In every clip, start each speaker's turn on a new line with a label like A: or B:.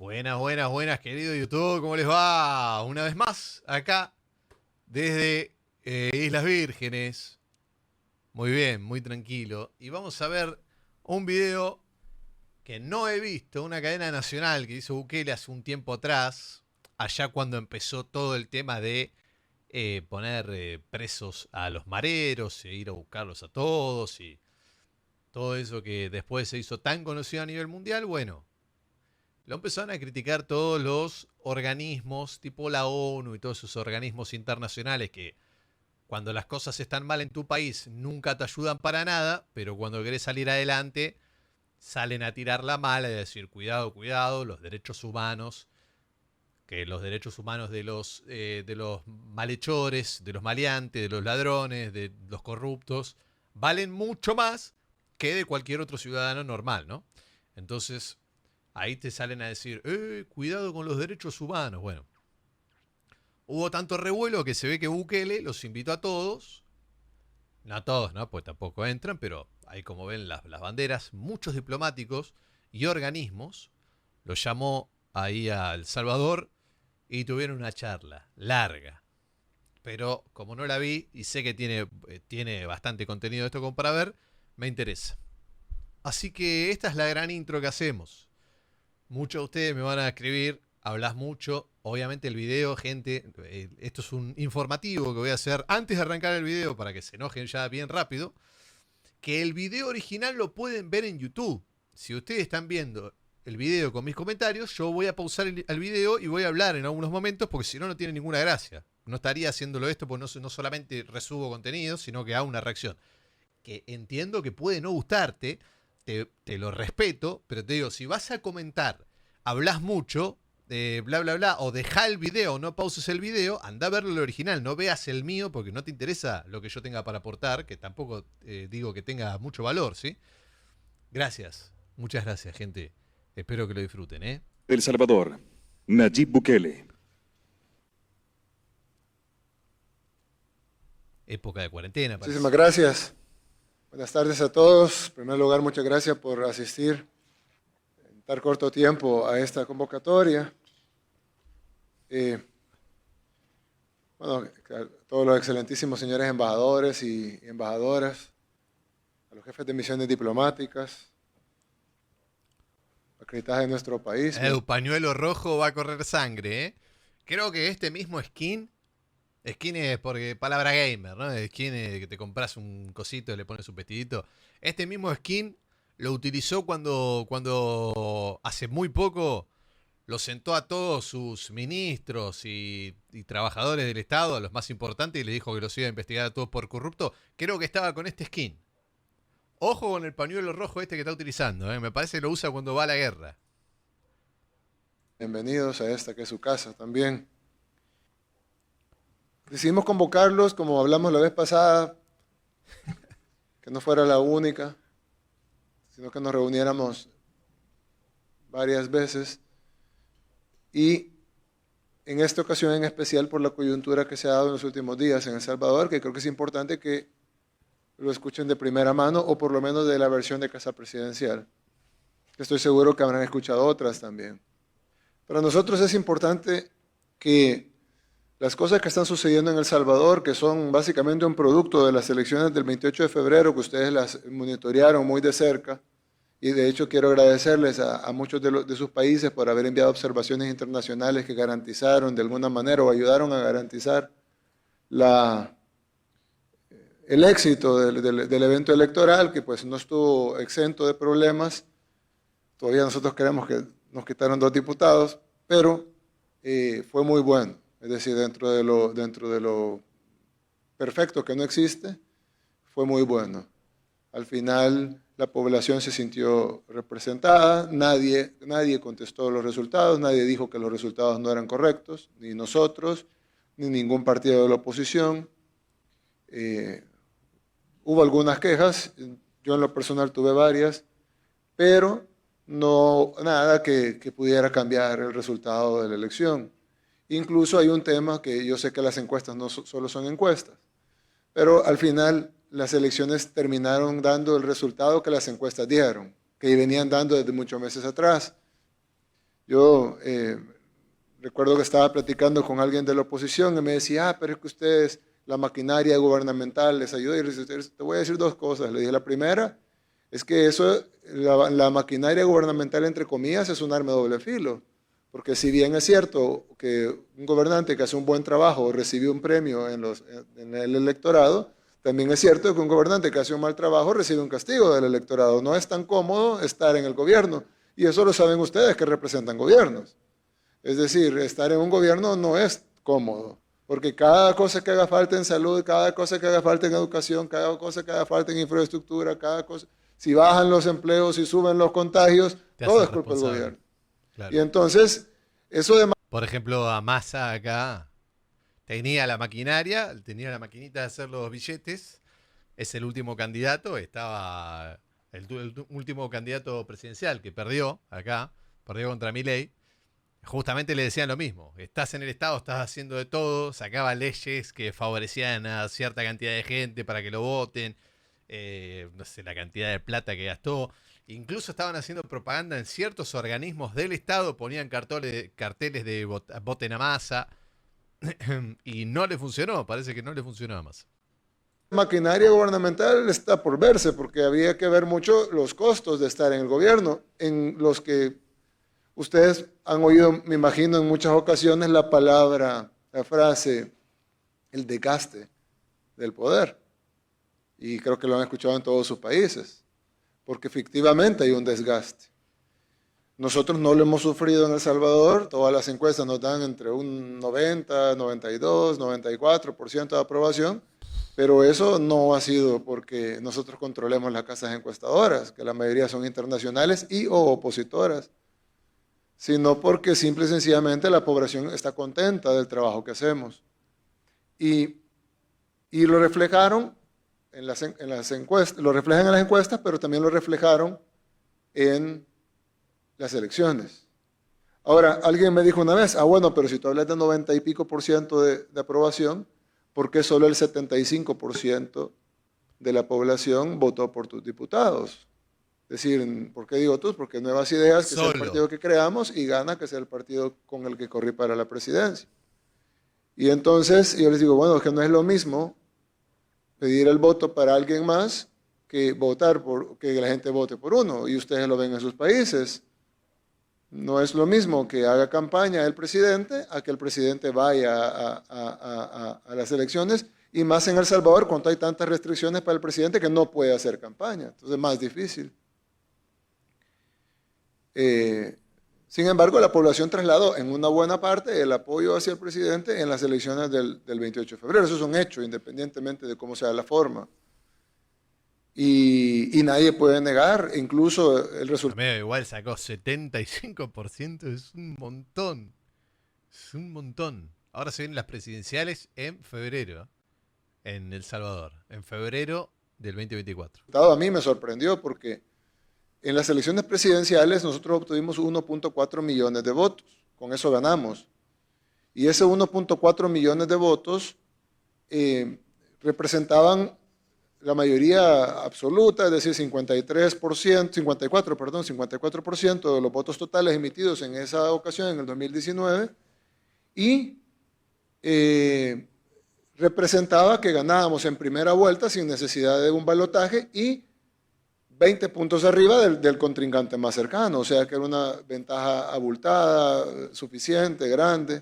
A: Buenas, buenas, buenas, querido YouTube, ¿cómo les va? Una vez más, acá, desde Islas Vírgenes. Muy bien, muy tranquilo. Y vamos a ver un video que no he visto, una cadena nacional que hizo Bukele hace un tiempo atrás, allá cuando empezó todo el tema de poner presos a los mareros, e ir a buscarlos a todos y todo eso que después se hizo tan conocido a nivel mundial. Bueno, lo empezaron a criticar todos los organismos, tipo la ONU y todos esos organismos internacionales que cuando las cosas están mal en tu país nunca te ayudan para nada, pero cuando querés salir adelante salen a tirar la mala y a decir cuidado, cuidado, los derechos humanos, que los derechos humanos de los malhechores, de los maleantes, de los ladrones, de los corruptos, valen mucho más que de cualquier otro ciudadano normal, ¿no? Entonces, ahí te salen a decir, cuidado con los derechos humanos. Bueno, hubo tanto revuelo que se ve que Bukele los invitó a todos. No a todos, ¿no? Pues tampoco entran, pero ahí como ven las banderas, muchos diplomáticos y organismos los llamó ahí a El Salvador y tuvieron una charla larga. Pero como no la vi y sé que tiene bastante contenido esto como para ver, me interesa. Así que esta es la gran intro que hacemos. Muchos de ustedes me van a escribir, hablas mucho. Obviamente el video, gente, esto es un informativo que voy a hacer antes de arrancar el video para que se enojen ya bien rápido. Que el video original lo pueden ver en YouTube. Si ustedes están viendo el video con mis comentarios, yo voy a pausar el video y voy a hablar en algunos momentos porque si no, no tiene ninguna gracia. No estaría haciéndolo esto porque no solamente resubo contenido, sino que hago una reacción. Que entiendo que puede no gustarte, te lo respeto, pero te digo, si vas a comentar, hablas mucho, bla, bla, bla, o deja el video, no pauses el video, anda a verlo el original, no veas el mío porque no te interesa lo que yo tenga para aportar, que tampoco digo que tenga mucho valor, ¿sí? Gracias, muchas gracias, gente. Espero que lo disfruten, ¿eh?
B: El Salvador, Nayib Bukele.
A: Época de cuarentena.
C: Muchísimas gracias. Buenas tardes a todos. En primer lugar, muchas gracias por asistir en tan corto tiempo a esta convocatoria. Bueno, a todos los excelentísimos señores embajadores y embajadoras, a los jefes de misiones diplomáticas, acreditadas en nuestro país.
A: El pañuelo rojo va a correr sangre, ¿eh? Creo que este mismo skin es porque palabra gamer, ¿no? Skin es que te compras un cosito y le pones un vestidito. Este mismo skin lo utilizó cuando hace muy poco lo sentó a todos sus ministros y trabajadores del Estado, a los más importantes, y le dijo que los iba a investigar a todos por corrupto. Creo que estaba con este skin. Ojo con el pañuelo rojo este que está utilizando, ¿eh? Me parece que lo usa cuando va a la guerra.
C: Bienvenidos a esta que es su casa también. Decidimos convocarlos, como hablamos la vez pasada, que no fuera la única, sino que nos reuniéramos varias veces. Y en esta ocasión en especial por la coyuntura que se ha dado en los últimos días en El Salvador, que creo que es importante que lo escuchen de primera mano o por lo menos de la versión de Casa Presidencial, que estoy seguro que habrán escuchado otras también. Para nosotros es importante que las cosas que están sucediendo en El Salvador, que son básicamente un producto de las elecciones del 28 de febrero, que ustedes las monitorearon muy de cerca, y de hecho quiero agradecerles a muchos de sus países por haber enviado observaciones internacionales que garantizaron de alguna manera o ayudaron a garantizar el éxito del evento electoral, que pues no estuvo exento de problemas. Todavía nosotros creemos que nos quitaron 2 diputados, pero fue muy bueno. Es decir, dentro de lo perfecto que no existe, fue muy bueno. Al final la población se sintió representada, nadie contestó los resultados, nadie dijo que los resultados no eran correctos, ni nosotros, ni ningún partido de la oposición. Hubo algunas quejas, yo en lo personal tuve varias, pero no nada que pudiera cambiar el resultado de la elección. Incluso hay un tema que yo sé que las encuestas no solo son encuestas, pero al final las elecciones terminaron dando el resultado que las encuestas dieron, que venían dando desde muchos meses atrás. Yo recuerdo que estaba platicando con alguien de la oposición y me decía, pero es que ustedes, la maquinaria gubernamental les ayuda. Y te voy a decir dos cosas. Le dije, la primera es que eso, la maquinaria gubernamental, entre comillas, es un arma de doble filo. Porque si bien es cierto que un gobernante que hace un buen trabajo recibe un premio en el electorado, también es cierto que un gobernante que hace un mal trabajo recibe un castigo del electorado. No es tan cómodo estar en el gobierno. Y eso lo saben ustedes que representan gobiernos. Es decir, estar en un gobierno no es cómodo, porque cada cosa que haga falta en salud, cada cosa que haga falta en educación, cada cosa que haga falta en infraestructura, cada cosa, si bajan los empleos, si suben los contagios, todo es culpa del gobierno. Claro. Y entonces, eso de...
A: Por ejemplo, a Massa acá tenía la maquinaria, tenía la maquinita de hacer los billetes, es el último candidato, estaba el último candidato presidencial que perdió acá, perdió contra Milei. Justamente le decían lo mismo, estás en el Estado, estás haciendo de todo, sacaba leyes que favorecían a cierta cantidad de gente para que lo voten, no sé, la cantidad de plata que gastó, incluso estaban haciendo propaganda en ciertos organismos del Estado, ponían carteles de voten a Massa, y no le funcionó, parece que no le funcionó a Massa.
C: La maquinaria gubernamental está por verse, porque había que ver mucho los costos de estar en el gobierno, en los que ustedes han oído, me imagino, en muchas ocasiones la frase, el desgaste del poder. Y creo que lo han escuchado en todos sus países, porque efectivamente hay un desgaste. Nosotros no lo hemos sufrido en El Salvador, todas las encuestas nos dan entre un 90, 92, 94% de aprobación, pero eso no ha sido porque nosotros controlemos las casas encuestadoras, que la mayoría son internacionales y o opositoras, sino porque simple y sencillamente la población está contenta del trabajo que hacemos. Y lo reflejaron en las encuestas, lo reflejan en las encuestas, pero también lo reflejaron en las elecciones. Ahora, alguien me dijo una vez, bueno, pero si tú hablas de 90 y pico por ciento de aprobación, ¿por qué solo el 75% de la población votó por tus diputados? Es decir, ¿por qué digo tú? Porque Nuevas Ideas, que es el partido que creamos, y Gana, que es el partido con el que corrí para la presidencia. Y entonces yo les digo, bueno, es que no es lo mismo pedir el voto para alguien más que que la gente vote por uno, y ustedes lo ven en sus países. No es lo mismo que haga campaña el presidente a que el presidente vaya a las elecciones, y más en El Salvador, cuando hay tantas restricciones para el presidente que no puede hacer campaña. Entonces es más difícil. Sin embargo, la población trasladó en una buena parte el apoyo hacia el presidente en las elecciones del 28 de febrero. Eso es un hecho, independientemente de cómo sea la forma. Y nadie puede negar, incluso el resultado.
A: Igual sacó 75%, es un montón. Es un montón. Ahora se vienen las presidenciales en febrero, en El Salvador, en febrero del 2024.
C: A mí me sorprendió porque en las elecciones presidenciales nosotros obtuvimos 1.4 millones de votos, con eso ganamos. Y ese 1.4 millones de votos representaban la mayoría absoluta, es decir, 54% de los votos totales emitidos en esa ocasión, en el 2019, y representaba que ganábamos en primera vuelta sin necesidad de un balotaje y 20 puntos arriba del contrincante más cercano, o sea que era una ventaja abultada, suficiente, grande,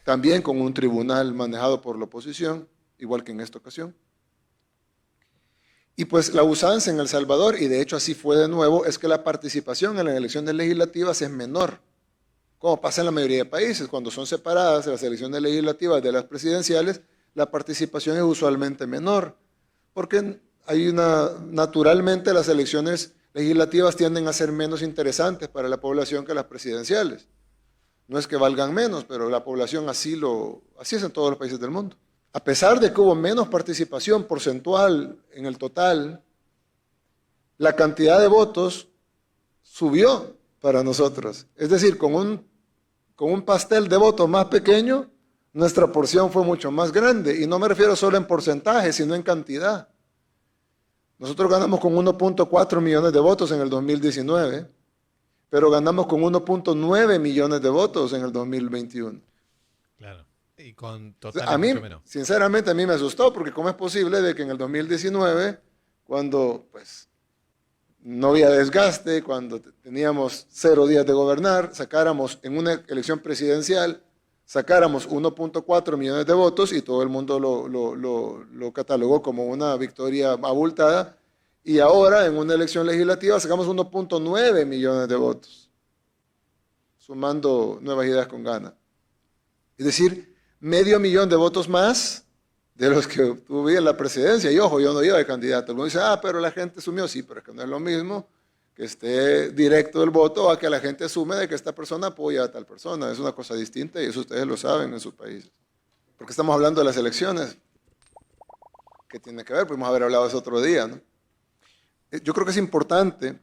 C: también con un tribunal manejado por la oposición, igual que en esta ocasión. Y pues la usanza en El Salvador, y de hecho así fue de nuevo, es que la participación en las elecciones legislativas es menor, como pasa en la mayoría de países. Cuando son separadas las elecciones legislativas de las presidenciales, la participación es usualmente menor, porque naturalmente las elecciones legislativas tienden a ser menos interesantes para la población que las presidenciales. No es que valgan menos, pero la población así es en todos los países del mundo. A pesar de que hubo menos participación porcentual en el total, la cantidad de votos subió para nosotros. Es decir, con un pastel de votos más pequeño, nuestra porción fue mucho más grande. Y no me refiero solo en porcentaje, sino en cantidad. Nosotros ganamos con 1.4 millones de votos en el 2019, pero ganamos con 1.9 millones de votos en el 2021.
A: Claro. Y con
C: A
A: totales
C: mí,
A: mucho menos.
C: sinceramente, a mí me asustó, porque ¿cómo es posible de que en el 2019, cuando pues no había desgaste, cuando teníamos 0 días de gobernar, sacáramos en una elección presidencial, sacáramos 1.4 millones de votos y todo el mundo lo catalogó como una victoria abultada, y ahora en una elección legislativa sacamos 1.9 millones de votos, sumando Nuevas Ideas con Gana? Es decir, medio millón de votos más de los que obtuve en la presidencia. Y ojo, yo no iba de candidato. Uno dice, pero la gente asumió. Sí, pero es que no es lo mismo que esté directo el voto a que la gente asume de que esta persona apoya a tal persona. Es una cosa distinta y eso ustedes lo saben en sus países. Porque estamos hablando de las elecciones. ¿Qué tiene que ver? Podemos haber hablado eso otro día, ¿no? Yo creo que es importante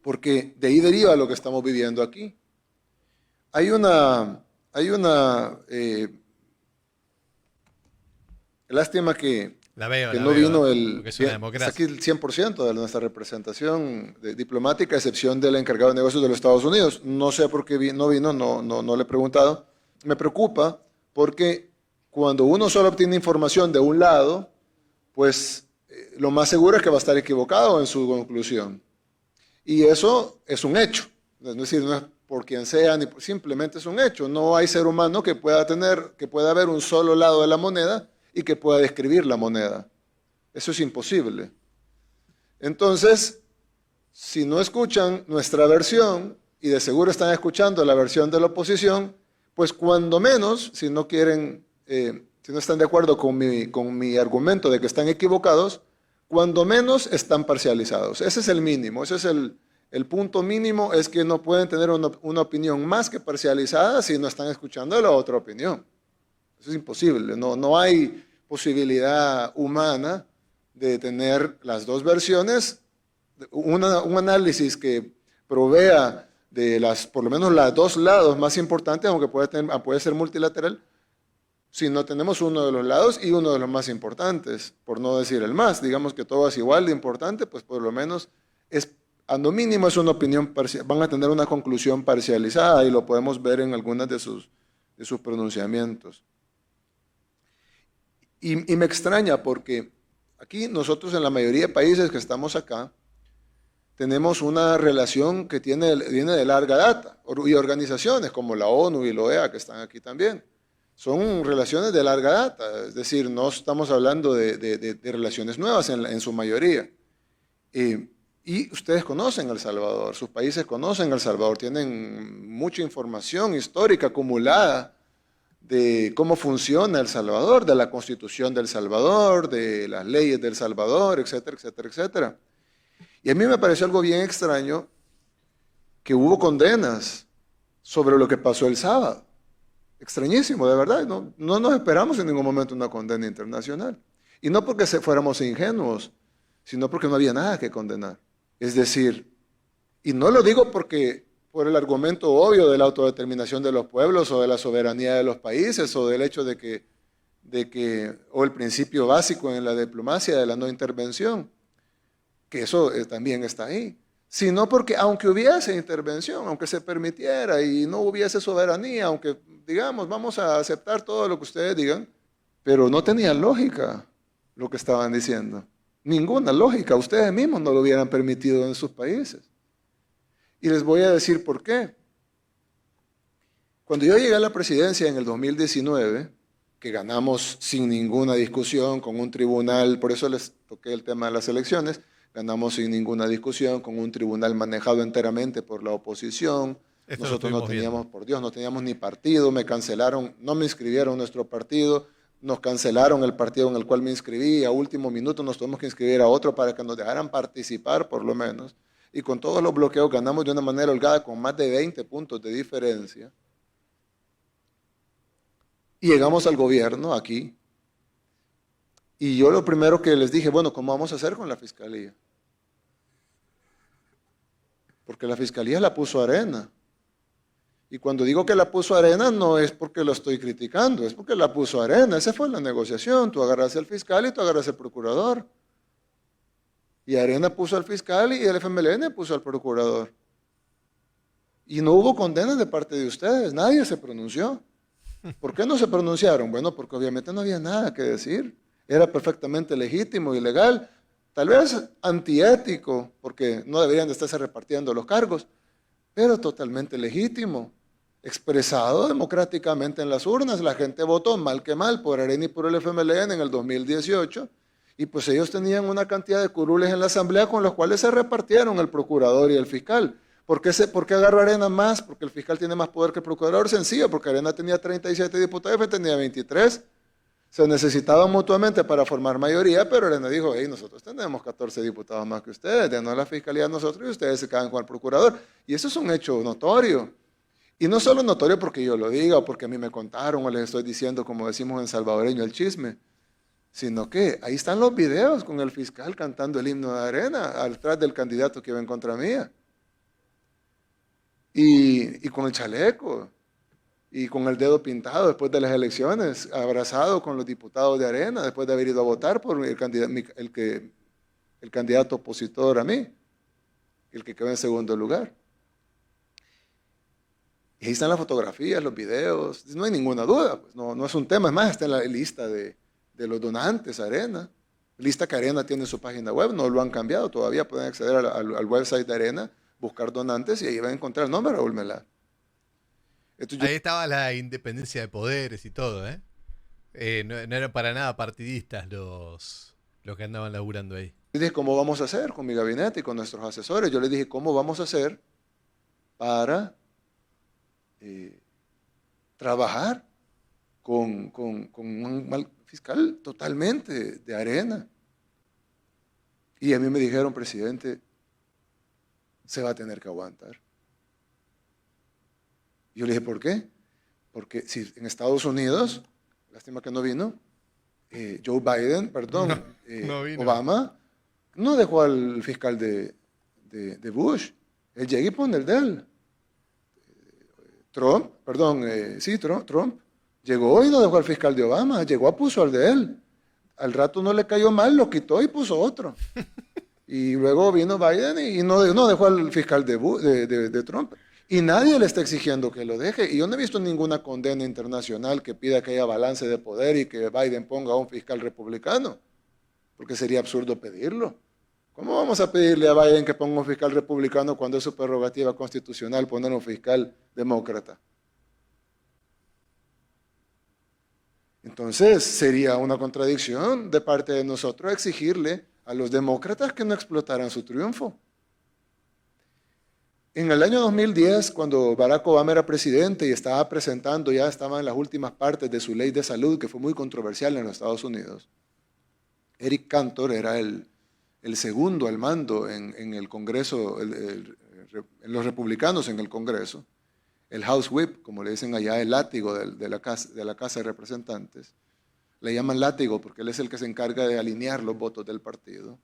C: porque de ahí deriva lo que estamos viviendo aquí. Hay una lástima que no vino
A: es una democracia.
C: está aquí el 100% de nuestra representación diplomática, a excepción del encargado de negocios de los Estados Unidos. No sé por qué no vino, no le he preguntado. Me preocupa porque cuando uno solo obtiene información de un lado, pues lo más seguro es que va a estar equivocado en su conclusión. Y eso es un hecho. Es decir, no es por quien sea, simplemente es un hecho. No hay ser humano que pueda ver un solo lado de la moneda y que pueda describir la moneda. Eso es imposible. Entonces, si no escuchan nuestra versión, y de seguro están escuchando la versión de la oposición, pues cuando menos, si no están de acuerdo con mi argumento de que están equivocados, cuando menos están parcializados. Ese es el mínimo, ese es el punto mínimo, es que no pueden tener una opinión más que parcializada si no están escuchando la otra opinión. Eso es imposible, no hay posibilidad humana de tener las dos versiones, un análisis que provea de por lo menos los dos lados más importantes, aunque puede ser multilateral, si no tenemos uno de los lados y uno de los más importantes, por no decir el más. Digamos que todo es igual de importante, pues por lo menos a lo mínimo es una opinión parcial, van a tener una conclusión parcializada y lo podemos ver en algunas de sus pronunciamientos. Y me extraña porque aquí nosotros en la mayoría de países que estamos acá tenemos una relación que viene de larga data, y organizaciones como la ONU y la OEA que están aquí también. Son relaciones de larga data, es decir, no estamos hablando de relaciones nuevas en su mayoría. Y ustedes conocen El Salvador, sus países conocen El Salvador, tienen mucha información histórica acumulada de cómo funciona El Salvador, de la Constitución del Salvador, de las leyes del Salvador, etcétera, etcétera, etcétera. Y a mí me pareció algo bien extraño que hubo condenas sobre lo que pasó el sábado. Extrañísimo, de verdad. No nos esperamos en ningún momento una condena internacional. Y no porque fuéramos ingenuos, sino porque no había nada que condenar. Es decir, y no lo digo por el argumento obvio de la autodeterminación de los pueblos o de la soberanía de los países o del hecho o el principio básico en la diplomacia de la no intervención, que eso también está ahí, sino porque aunque hubiese intervención, aunque se permitiera y no hubiese soberanía, aunque digamos vamos a aceptar todo lo que ustedes digan, pero no tenía lógica lo que estaban diciendo, ninguna lógica, ustedes mismos no lo hubieran permitido en sus países. Y les voy a decir por qué. Cuando yo llegué a la presidencia en el 2019, que ganamos sin ninguna discusión con un tribunal, por eso les toqué el tema de las elecciones, ganamos sin ninguna discusión con un tribunal manejado enteramente por la oposición. Nosotros no teníamos, por Dios, no teníamos ni partido, me cancelaron, no me inscribieron en nuestro partido, nos cancelaron el partido en el cual me inscribí, a último minuto nos tuvimos que inscribir a otro para que nos dejaran participar por lo menos. Y con todos los bloqueos ganamos de una manera holgada con más de 20 puntos de diferencia. Y llegamos al gobierno aquí. Y yo lo primero que les dije, bueno, ¿cómo vamos a hacer con la fiscalía? Porque la fiscalía la puso Arena. Y cuando digo que la puso Arena no es porque lo estoy criticando, es porque la puso Arena. Esa fue la negociación. Tú agarras al fiscal y tú agarras al procurador. Y Arena puso al fiscal y el FMLN puso al procurador. Y no hubo condenas de parte de ustedes, nadie se pronunció. ¿Por qué no se pronunciaron? Bueno, porque obviamente no había nada que decir. Era perfectamente legítimo y legal, tal vez antiético, porque no deberían de estarse repartiendo los cargos, pero totalmente legítimo, expresado democráticamente en las urnas. La gente votó mal que mal por Arena y por el FMLN en el 2018, y pues ellos tenían una cantidad de curules en la asamblea con los cuales se repartieron el procurador y el fiscal. ¿Por qué agarró Arena más? Porque el fiscal tiene más poder que el procurador. Sencillo, porque Arena tenía 37 diputados y F tenía 23. Se necesitaban mutuamente para formar mayoría, pero Arena dijo, hey, nosotros tenemos 14 diputados más que ustedes, denos la fiscalía a nosotros y ustedes se quedan con el procurador. Y eso es un hecho notorio. Y no solo notorio porque yo lo diga o porque a mí me contaron o les estoy diciendo, como decimos en salvadoreño, el chisme, sino que ahí están los videos con el fiscal cantando el himno de Arena atrás del candidato que iba en contra mía. Y con el chaleco, y con el dedo pintado después de las elecciones, abrazado con los diputados de Arena, después de haber ido a votar por el candidato opositor a mí, el que quedó en segundo lugar. Y ahí están las fotografías, los videos, no hay ninguna duda, pues no es un tema, es más, está en la lista de los donantes a Arena, lista que Arena tiene en su página web, no lo han cambiado, todavía pueden acceder al website de Arena, buscar donantes y ahí van a encontrar el nombre de Raúl Melar.
A: Ahí estaba la independencia de poderes y todo, ¿eh? No eran para nada partidistas los que andaban laburando ahí.
C: Yo dije, ¿cómo vamos a hacer con mi gabinete y con nuestros asesores? Yo les dije, ¿cómo vamos a hacer para trabajar con un mal fiscal totalmente de Arena? Y a mí me dijeron, presidente, se va a tener que aguantar. Yo le dije, ¿por qué? Porque si en Estados Unidos, lástima que no vino, Joe Biden, perdón,
A: no vino.
C: Obama, no dejó al fiscal de Bush. Él llega y pone el de él. Trump llegó y no dejó al fiscal de Obama, llegó a puso al de él. Al rato no le cayó mal, lo quitó y puso otro. Y luego vino Biden y no dejó al fiscal de Trump. Y nadie le está exigiendo que lo deje. Y yo no he visto ninguna condena internacional que pida que haya balance de poder y que Biden ponga a un fiscal republicano, porque sería absurdo pedirlo. ¿Cómo vamos a pedirle a Biden que ponga un fiscal republicano cuando es su prerrogativa constitucional poner un fiscal demócrata? Entonces sería una contradicción de parte de nosotros exigirle a los demócratas que no explotaran su triunfo. En el año 2010, cuando Barack Obama era presidente y estaba presentando, ya estaba en las últimas partes de su ley de salud, que fue muy controversial en los Estados Unidos, Eric Cantor era el segundo al mando en el Congreso, en los republicanos en el Congreso, el House Whip, como le dicen allá, el látigo de la Casa de Representantes. Le llaman látigo porque él es el que se encarga de alinear los votos del partido.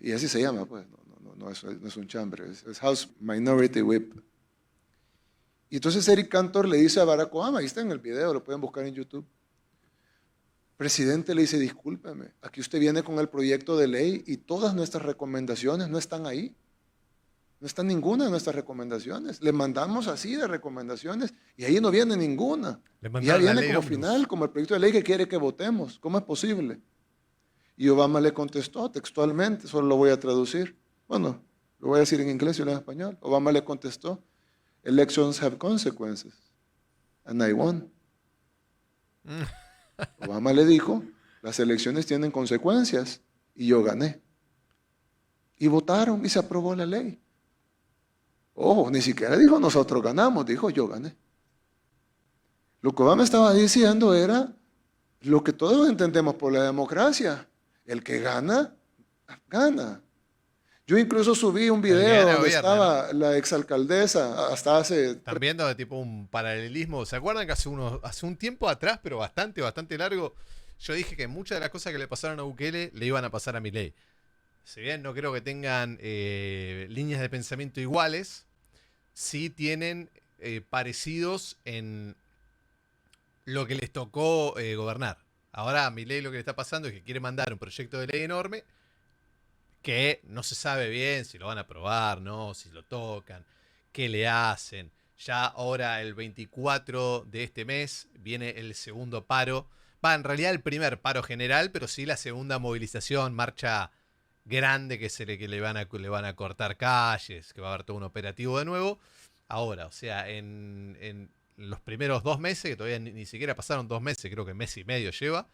C: Y así se llama, pues, no es un chambre, es House Minority Whip. Y entonces Eric Cantor le dice a Barack Obama, ahí está en el video, lo pueden buscar en YouTube. Presidente, le dice, discúlpeme, aquí usted viene con el proyecto de ley y todas nuestras recomendaciones no están ahí. No está ninguna de nuestras recomendaciones. Le mandamos así de recomendaciones y ahí no viene ninguna. Y ya viene como final, como el proyecto de ley que quiere que votemos. ¿Cómo es posible? Y Obama le contestó textualmente, solo lo voy a traducir. Bueno, lo voy a decir en inglés y en español. Obama le contestó, elections have consequences, and I won. Obama le dijo, las elecciones tienen consecuencias y yo gané. Y votaron y se aprobó la ley. Ojo, ni siquiera dijo nosotros ganamos, dijo yo gané. Lo que Obama estaba diciendo era lo que todos entendemos por la democracia. El que gana, gana. Yo incluso subí un video donde estaba la exalcaldesa hasta hace...
A: Están viendo de tipo un paralelismo. ¿Se acuerdan que hace un tiempo atrás, pero bastante largo, yo dije que muchas de las cosas que le pasaron a Bukele le iban a pasar a Milei? Si bien no creo que tengan líneas de pensamiento iguales, sí tienen parecidos en lo que les tocó gobernar. Ahora a Milei lo que le está pasando es que quiere mandar un proyecto de ley enorme que no se sabe bien si lo van a aprobar, no, si lo tocan, qué le hacen. Ya ahora el 24 de este mes viene el segundo paro. Va, en realidad el primer paro general, pero sí la segunda movilización, marcha grande que le van a cortar calles, que va a haber todo un operativo de nuevo. Ahora, o sea, en los primeros 2 meses, que todavía ni siquiera pasaron 2 meses, creo que mes y medio lleva,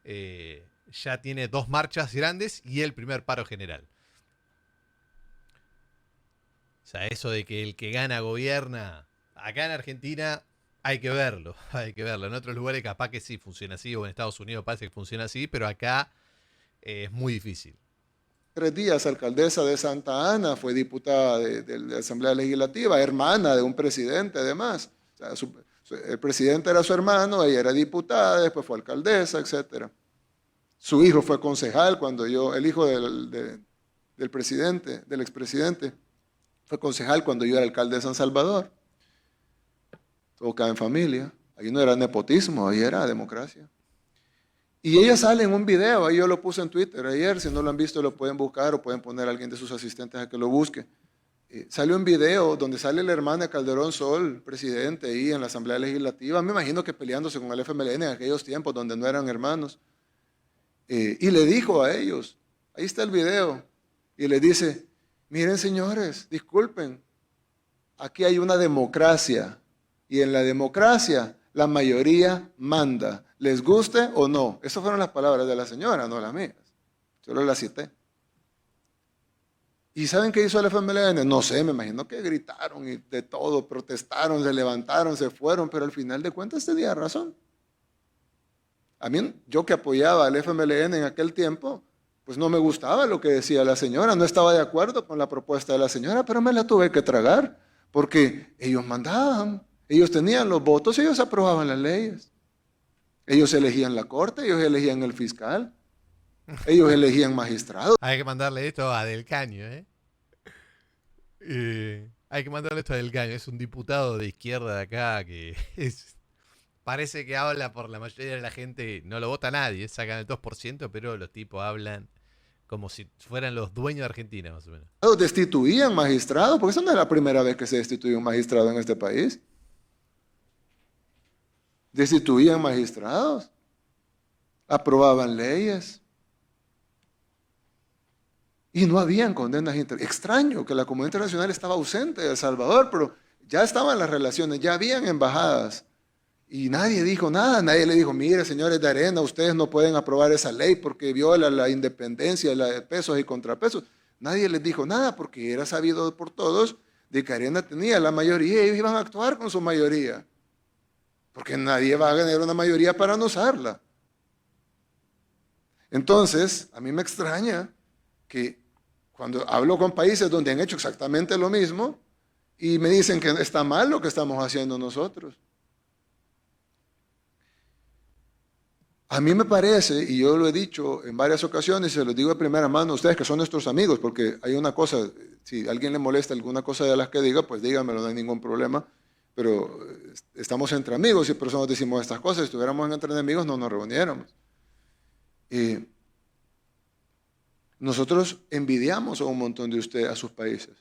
A: ya tiene 2 marchas grandes y el primer paro general. O sea, eso de que el que gana gobierna, acá en Argentina hay que verlo, hay que verlo. En otros lugares capaz que sí funciona así, o en Estados Unidos parece que funciona así, pero acá es muy difícil.
C: 3 días alcaldesa de Santa Ana, fue diputada de la Asamblea Legislativa, hermana de un presidente además. O sea, el presidente era su hermano, ella era diputada, después fue alcaldesa, etc. Su hijo fue concejal el hijo del presidente, del expresidente, fue concejal cuando yo era alcalde de San Salvador. Todo cae en familia. Ahí no era nepotismo, ahí era democracia. Y ella sale en un video, ahí yo lo puse en Twitter ayer, si no lo han visto lo pueden buscar o pueden poner a alguien de sus asistentes a que lo busque. Salió un video donde sale la hermana de Calderón Sol, presidente, ahí en la Asamblea Legislativa, me imagino que peleándose con el FMLN en aquellos tiempos donde no eran hermanos. Y le dijo a ellos, ahí está el video, y le dice, miren señores, disculpen, aquí hay una democracia, y en la democracia la mayoría manda, les guste o no. Esas fueron las palabras de la señora, no las mías. Solo las cité. ¿Y saben qué hizo el FMLN? No sé, me imagino que gritaron y de todo, protestaron, se levantaron, se fueron, pero al final de cuentas tenía razón. A mí, yo que apoyaba al FMLN en aquel tiempo, pues no me gustaba lo que decía la señora, no estaba de acuerdo con la propuesta de la señora, pero me la tuve que tragar, porque ellos mandaban, ellos tenían los votos, ellos aprobaban las leyes. Ellos elegían la corte, ellos elegían el fiscal, ellos elegían magistrados.
A: Hay que mandarle esto a Del Caño, hay que mandarle esto a Del Caño, es un diputado de izquierda de acá que parece que habla por la mayoría de la gente, no lo vota nadie, sacan el 2%, pero los tipos hablan como si fueran los dueños de Argentina, más o menos.
C: Destituían magistrados, porque esa no es la primera vez que se destituye un magistrado en este país. Destituían magistrados, aprobaban leyes y no habían condenas internacionales. Extraño que la comunidad internacional estaba ausente de El Salvador, pero ya estaban las relaciones, ya habían embajadas y nadie dijo nada, nadie le dijo, mire señores de Arena, ustedes no pueden aprobar esa ley porque viola la independencia de pesos y contrapesos. Nadie les dijo nada porque era sabido por todos de que Arena tenía la mayoría y ellos iban a actuar con su mayoría. Porque nadie va a ganar una mayoría para no usarla. Entonces, a mí me extraña que cuando hablo con países donde han hecho exactamente lo mismo y me dicen que está mal lo que estamos haciendo nosotros. A mí me parece, y yo lo he dicho en varias ocasiones, y se los digo de primera mano a ustedes que son nuestros amigos, porque hay una cosa, si a alguien le molesta alguna cosa de las que diga, pues dígamelo, no hay ningún problema. Pero estamos entre amigos y por eso nos decimos estas cosas. Si estuviéramos entre enemigos no nos reuniéramos. Nosotros envidiamos a un montón de ustedes, a sus países.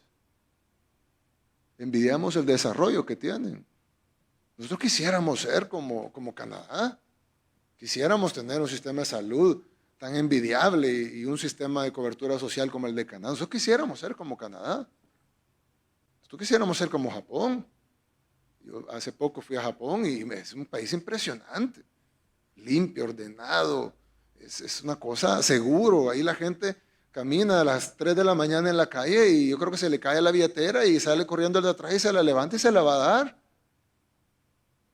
C: Envidiamos el desarrollo que tienen. Nosotros quisiéramos ser como Canadá. Quisiéramos tener un sistema de salud tan envidiable y un sistema de cobertura social como el de Canadá. Nosotros quisiéramos ser como Canadá. Nosotros quisiéramos ser como Japón. Yo hace poco fui a Japón y es un país impresionante, limpio, ordenado, es una cosa seguro. Ahí la gente camina a las 3 de la mañana en la calle y yo creo que se le cae la billetera y sale corriendo el de atrás y se la levanta y se la va a dar.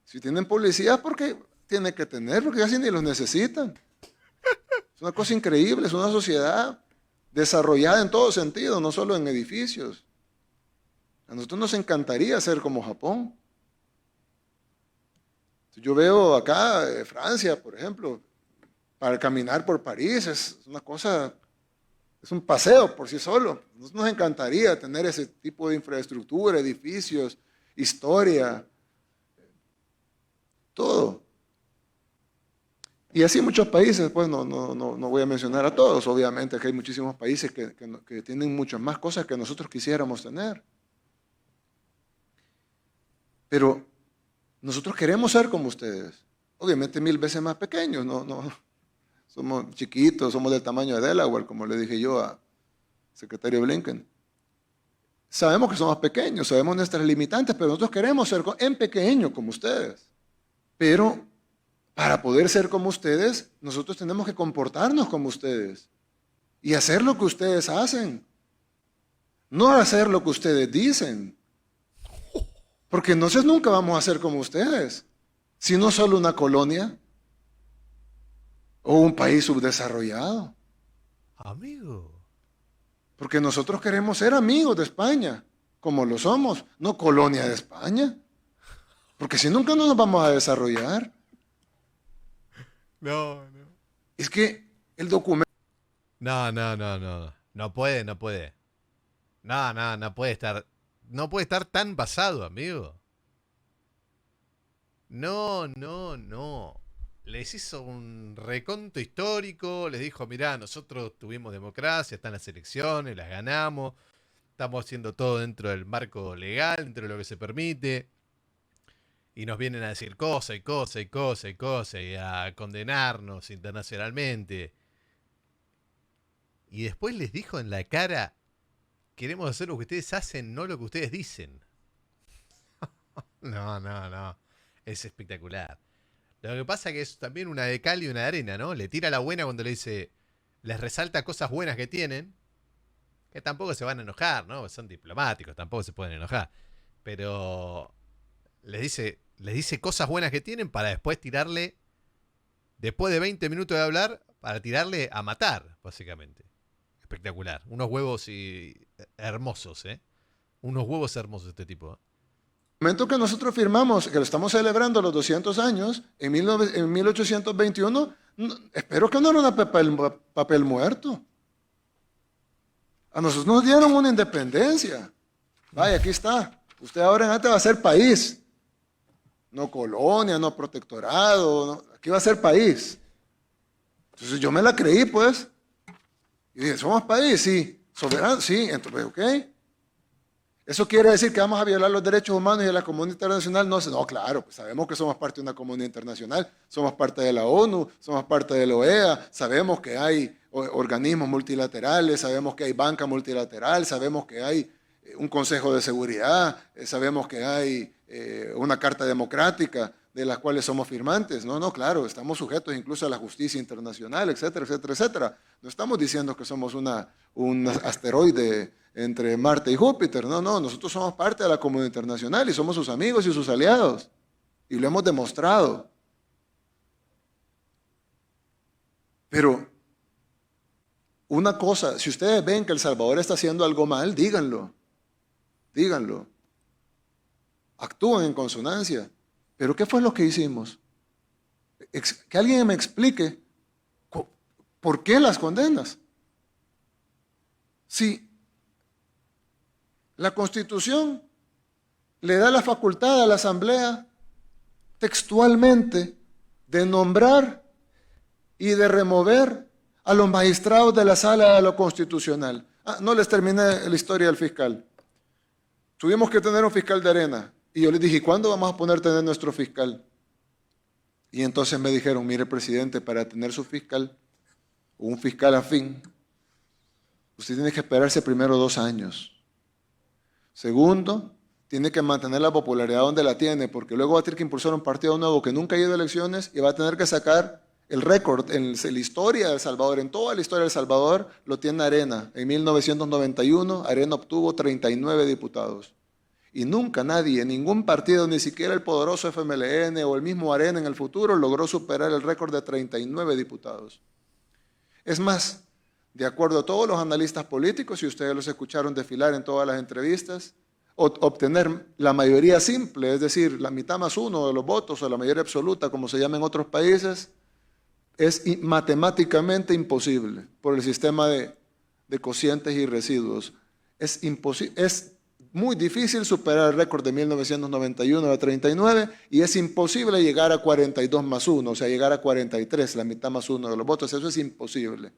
C: Si tienen policías, porque tiene que tener, porque casi ni los necesitan. Es una cosa increíble, es una sociedad desarrollada en todo sentido, no solo en edificios. A nosotros nos encantaría ser como Japón. Yo veo acá Francia, por ejemplo, para caminar por París es una cosa, es un paseo por sí solo. Nos encantaría tener ese tipo de infraestructura, edificios, historia, todo. Y así muchos países, pues no voy a mencionar a todos, obviamente que hay muchísimos países que tienen muchas más cosas que nosotros quisiéramos tener. Pero nosotros queremos ser como ustedes. Obviamente 1000 veces más pequeños, no. Somos chiquitos, somos del tamaño de Delaware, como le dije yo al secretario Blinken. Sabemos que somos pequeños, sabemos nuestras limitantes, pero nosotros queremos ser en pequeño como ustedes. Pero para poder ser como ustedes, nosotros tenemos que comportarnos como ustedes y hacer lo que ustedes hacen, no hacer lo que ustedes dicen. Porque entonces nunca vamos a ser como ustedes, sino solo una colonia o un país subdesarrollado.
A: Amigo.
C: Porque nosotros queremos ser amigos de España, como lo somos, no colonia de España. Porque si nunca no nos vamos a desarrollar.
A: No.
C: Es que el documento...
A: No. No puede. No puede estar. No puede estar tan basado, amigo. No. Les hizo un reconto histórico, les dijo, mirá, nosotros tuvimos democracia, están las elecciones, las ganamos, estamos haciendo todo dentro del marco legal, dentro de lo que se permite, y nos vienen a decir cosas y a condenarnos internacionalmente. Y después les dijo en la cara, queremos hacer lo que ustedes hacen, no lo que ustedes dicen. No. Es espectacular. Lo que pasa es que es también una de cal y una de arena, ¿no? Le tira la buena cuando le dice, les resalta cosas buenas que tienen, que tampoco se van a enojar, ¿no? Son diplomáticos, tampoco se pueden enojar. Pero les dice cosas buenas que tienen para después tirarle, después de 20 minutos de hablar, para tirarle a matar, básicamente. Espectacular. Unos huevos hermosos, ¿eh? Unos huevos hermosos este tipo, ¿eh?
C: El momento que nosotros firmamos, que lo estamos celebrando los 200 años, en 1821, espero que no era un papel muerto. A nosotros nos dieron una independencia. Vaya, aquí está. Usted ahora en adelante va a ser país. No colonia, no protectorado. No. Aquí va a ser país. Entonces yo me la creí, pues. Y dije, ¿somos país? Sí. ¿Soberano? Sí. Entonces, ok. ¿Eso quiere decir que vamos a violar los derechos humanos y de la comunidad internacional? No, claro, pues sabemos que somos parte de una comunidad internacional, somos parte de la ONU, somos parte de la OEA, sabemos que hay organismos multilaterales, sabemos que hay banca multilateral, sabemos que hay un Consejo de Seguridad, sabemos que hay una Carta Democrática de las cuales somos firmantes. No, claro, estamos sujetos incluso a la justicia internacional, etcétera, etcétera, etcétera. No estamos diciendo que somos un asteroide entre Marte y Júpiter. No, nosotros somos parte de la comunidad internacional y somos sus amigos y sus aliados. Y lo hemos demostrado. Pero una cosa, si ustedes ven que El Salvador está haciendo algo mal, díganlo. Díganlo. Actúen en consonancia. ¿Pero qué fue lo que hicimos? Que alguien me explique por qué las condenas. Si la Constitución le da la facultad a la Asamblea textualmente de nombrar y de remover a los magistrados de la Sala de lo Constitucional. No les terminé la historia del fiscal. Tuvimos que tener un fiscal de arena. Y yo les dije, ¿cuándo vamos a poder tener nuestro fiscal? Y entonces me dijeron, mire, presidente, para tener su fiscal, o un fiscal afín, usted tiene que esperarse primero 2 años. Segundo, tiene que mantener la popularidad donde la tiene, porque luego va a tener que impulsar un partido nuevo que nunca ha ido a elecciones y va a tener que sacar el récord en la historia de El Salvador, en toda la historia de El Salvador, lo tiene Arena. En 1991, Arena obtuvo 39 diputados. Y nunca nadie, ningún partido, ni siquiera el poderoso FMLN o el mismo Arena en el futuro, logró superar el récord de 39 diputados. Es más, de acuerdo a todos los analistas políticos, y ustedes los escucharon desfilar en todas las entrevistas, obtener la mayoría simple, es decir, la mitad más uno de los votos o la mayoría absoluta, como se llama en otros países, es matemáticamente imposible por el sistema de cocientes y residuos. Es muy difícil superar el récord de 1991 de 39 y es imposible llegar a 42 más 1, o sea, llegar a 43, la mitad más 1 de los votos. Eso es imposible.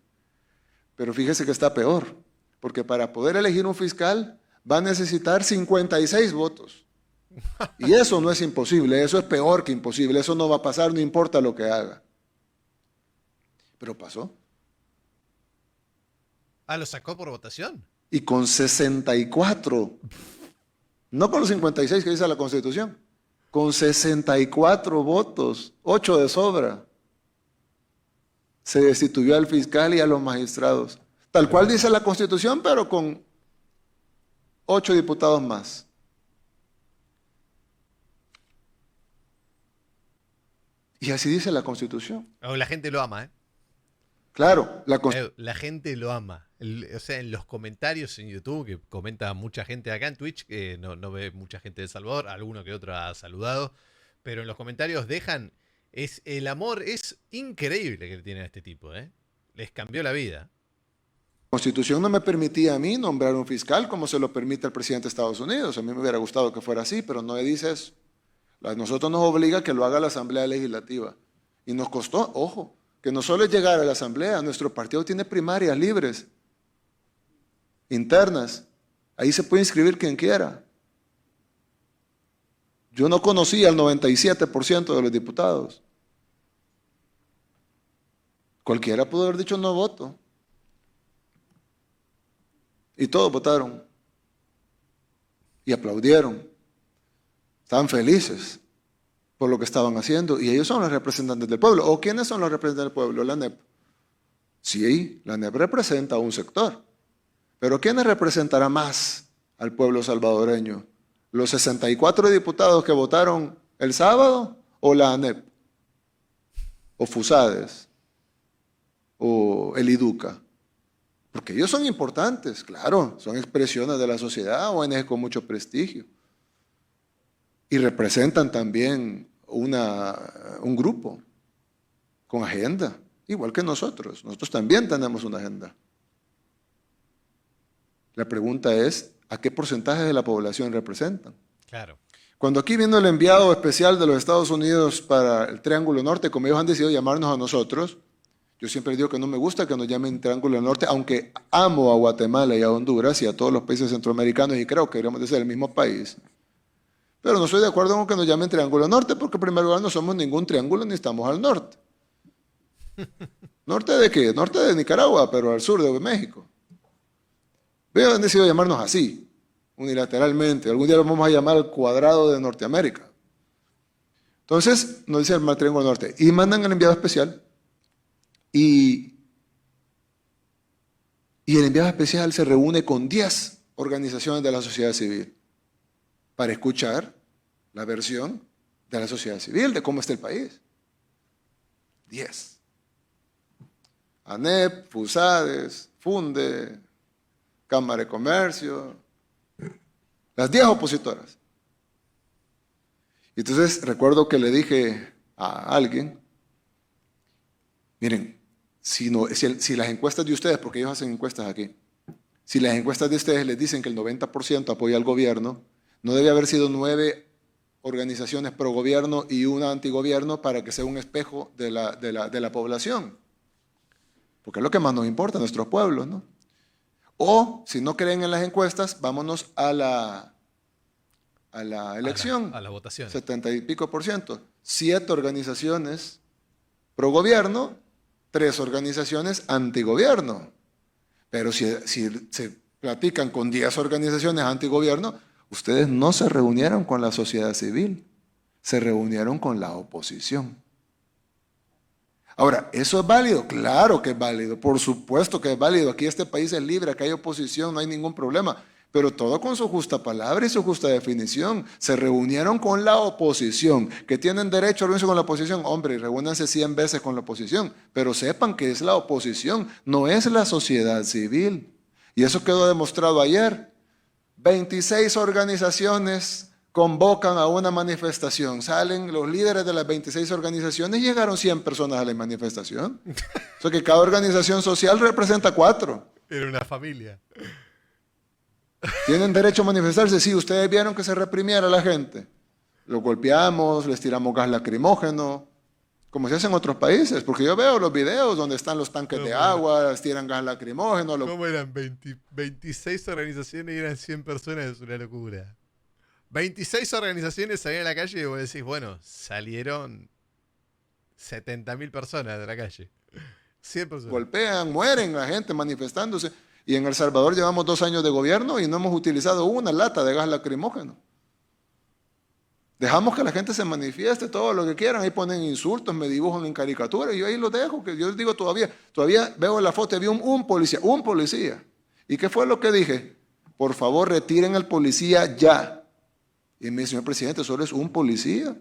C: Pero fíjese que está peor, porque para poder elegir un fiscal va a necesitar 56 votos. Y eso no es imposible, eso es peor que imposible, eso no va a pasar, no importa lo que haga. Pero pasó.
A: Ah, ¿lo sacó por votación?
C: Y con 64, no con los 56 que dice la Constitución, con 64 votos, 8 de sobra, se destituyó al fiscal y a los magistrados. Tal cual dice la Constitución, pero con 8 diputados más. Y así dice la Constitución.
A: Oh, la gente lo ama, ¿eh?
C: Claro,
A: La gente lo ama. O sea, en los comentarios en YouTube, que comenta mucha gente acá en Twitch, que no ve mucha gente de El Salvador, alguno que otro ha saludado, pero en los comentarios dejan, el amor es increíble que le tienen a este tipo, ¿eh? Les cambió la vida.
C: Constitución no me permitía a mí nombrar un fiscal como se lo permite al presidente de Estados Unidos. A mí me hubiera gustado que fuera así, pero no me dice eso. A nosotros nos obliga a que lo haga la Asamblea Legislativa. Y nos costó, ojo, que no solo es llegar a la Asamblea, nuestro partido tiene primarias libres, internas. Ahí se puede inscribir quien quiera. Yo no conocía al 97% de los diputados. Cualquiera pudo haber dicho no voto. Y todos votaron. Y aplaudieron. Estaban felices por lo que estaban haciendo. Y ellos son los representantes del pueblo. ¿O quiénes son los representantes del pueblo? La ANEP. Sí, la ANEP representa a un sector. Pero ¿quiénes representará más al pueblo salvadoreño? ¿Los 64 diputados que votaron el sábado o la ANEP? ¿O FUSADES? ¿O el IDUCA? Porque ellos son importantes, claro, son expresiones de la sociedad, ONG con mucho prestigio. Y representan también un grupo con agenda, igual que nosotros. Nosotros también tenemos una agenda. La pregunta es, ¿a qué porcentaje de la población representan?
A: Claro.
C: Cuando aquí vino el enviado especial de los Estados Unidos para el Triángulo Norte, como ellos han decidido llamarnos a nosotros, yo siempre digo que no me gusta que nos llamen Triángulo Norte, aunque amo a Guatemala y a Honduras y a todos los países centroamericanos y creo que deberíamos de ser el mismo país. Pero no estoy de acuerdo con que nos llamen Triángulo Norte porque en primer lugar no somos ningún triángulo ni estamos al norte. ¿Norte de qué? Norte de Nicaragua, pero al sur de México. Han decidido llamarnos así, unilateralmente. Algún día lo vamos a llamar el cuadrado de Norteamérica. Entonces, nos dice el Triángulo Norte. Y mandan al enviado especial. Y el enviado especial se reúne con 10 organizaciones de la sociedad civil para escuchar la versión de la sociedad civil, de cómo está el país. 10. ANEP, FUSADES, FUNDE, Cámara de Comercio, las 10 opositoras. Y entonces recuerdo que le dije a alguien, miren, si las encuestas de ustedes, porque ellos hacen encuestas aquí, si las encuestas de ustedes les dicen que el 90% apoya al gobierno, no debe haber sido 9 organizaciones pro gobierno y una antigobierno para que sea un espejo de la población. Porque es lo que más nos importa a nuestros pueblos, ¿no? O, si no creen en las encuestas, vámonos a la elección.
A: A la votación.
C: 70 y pico %. 7 organizaciones pro gobierno, 3 organizaciones antigobierno. Pero si se platican con 10 organizaciones antigobierno, ustedes no se reunieron con la sociedad civil, se reunieron con la oposición. Ahora, ¿eso es válido? Claro que es válido, por supuesto que es válido. Aquí este país es libre, acá hay oposición, no hay ningún problema. Pero todo con su justa palabra y su justa definición. Se reunieron con la oposición, que tienen derecho a reunirse con la oposición. Hombre, reúnanse 100 veces con la oposición, pero sepan que es la oposición, no es la sociedad civil. Y eso quedó demostrado ayer. 26 organizaciones convocan a una manifestación. Salen los líderes de las 26 organizaciones y llegaron 100 personas a la manifestación. O sea que cada organización social representa 4.
A: Era una familia.
C: ¿Tienen derecho a manifestarse? Sí, ustedes vieron que se reprimiera a la gente. Los golpeamos, les tiramos gas lacrimógeno, como se hace en otros países. Porque yo veo los videos donde están los tanques de agua, les tiran gas lacrimógeno.
A: ¿Cómo eran 26 organizaciones y eran 100 personas? Es una locura. 26 organizaciones salieron a la calle y vos decís, bueno, salieron 70.000 personas de la calle. 100 personas.
C: Golpean, mueren la gente manifestándose. Y en El Salvador llevamos 2 años de gobierno y no hemos utilizado una lata de gas lacrimógeno. Dejamos que la gente se manifieste todo lo que quieran. Ahí ponen insultos, me dibujan en caricatura y yo ahí los dejo. Que yo les digo todavía veo la foto y vi un policía. ¿Y qué fue lo que dije? Por favor, retiren al policía ya. Y me dice, señor presidente, solo es un policía.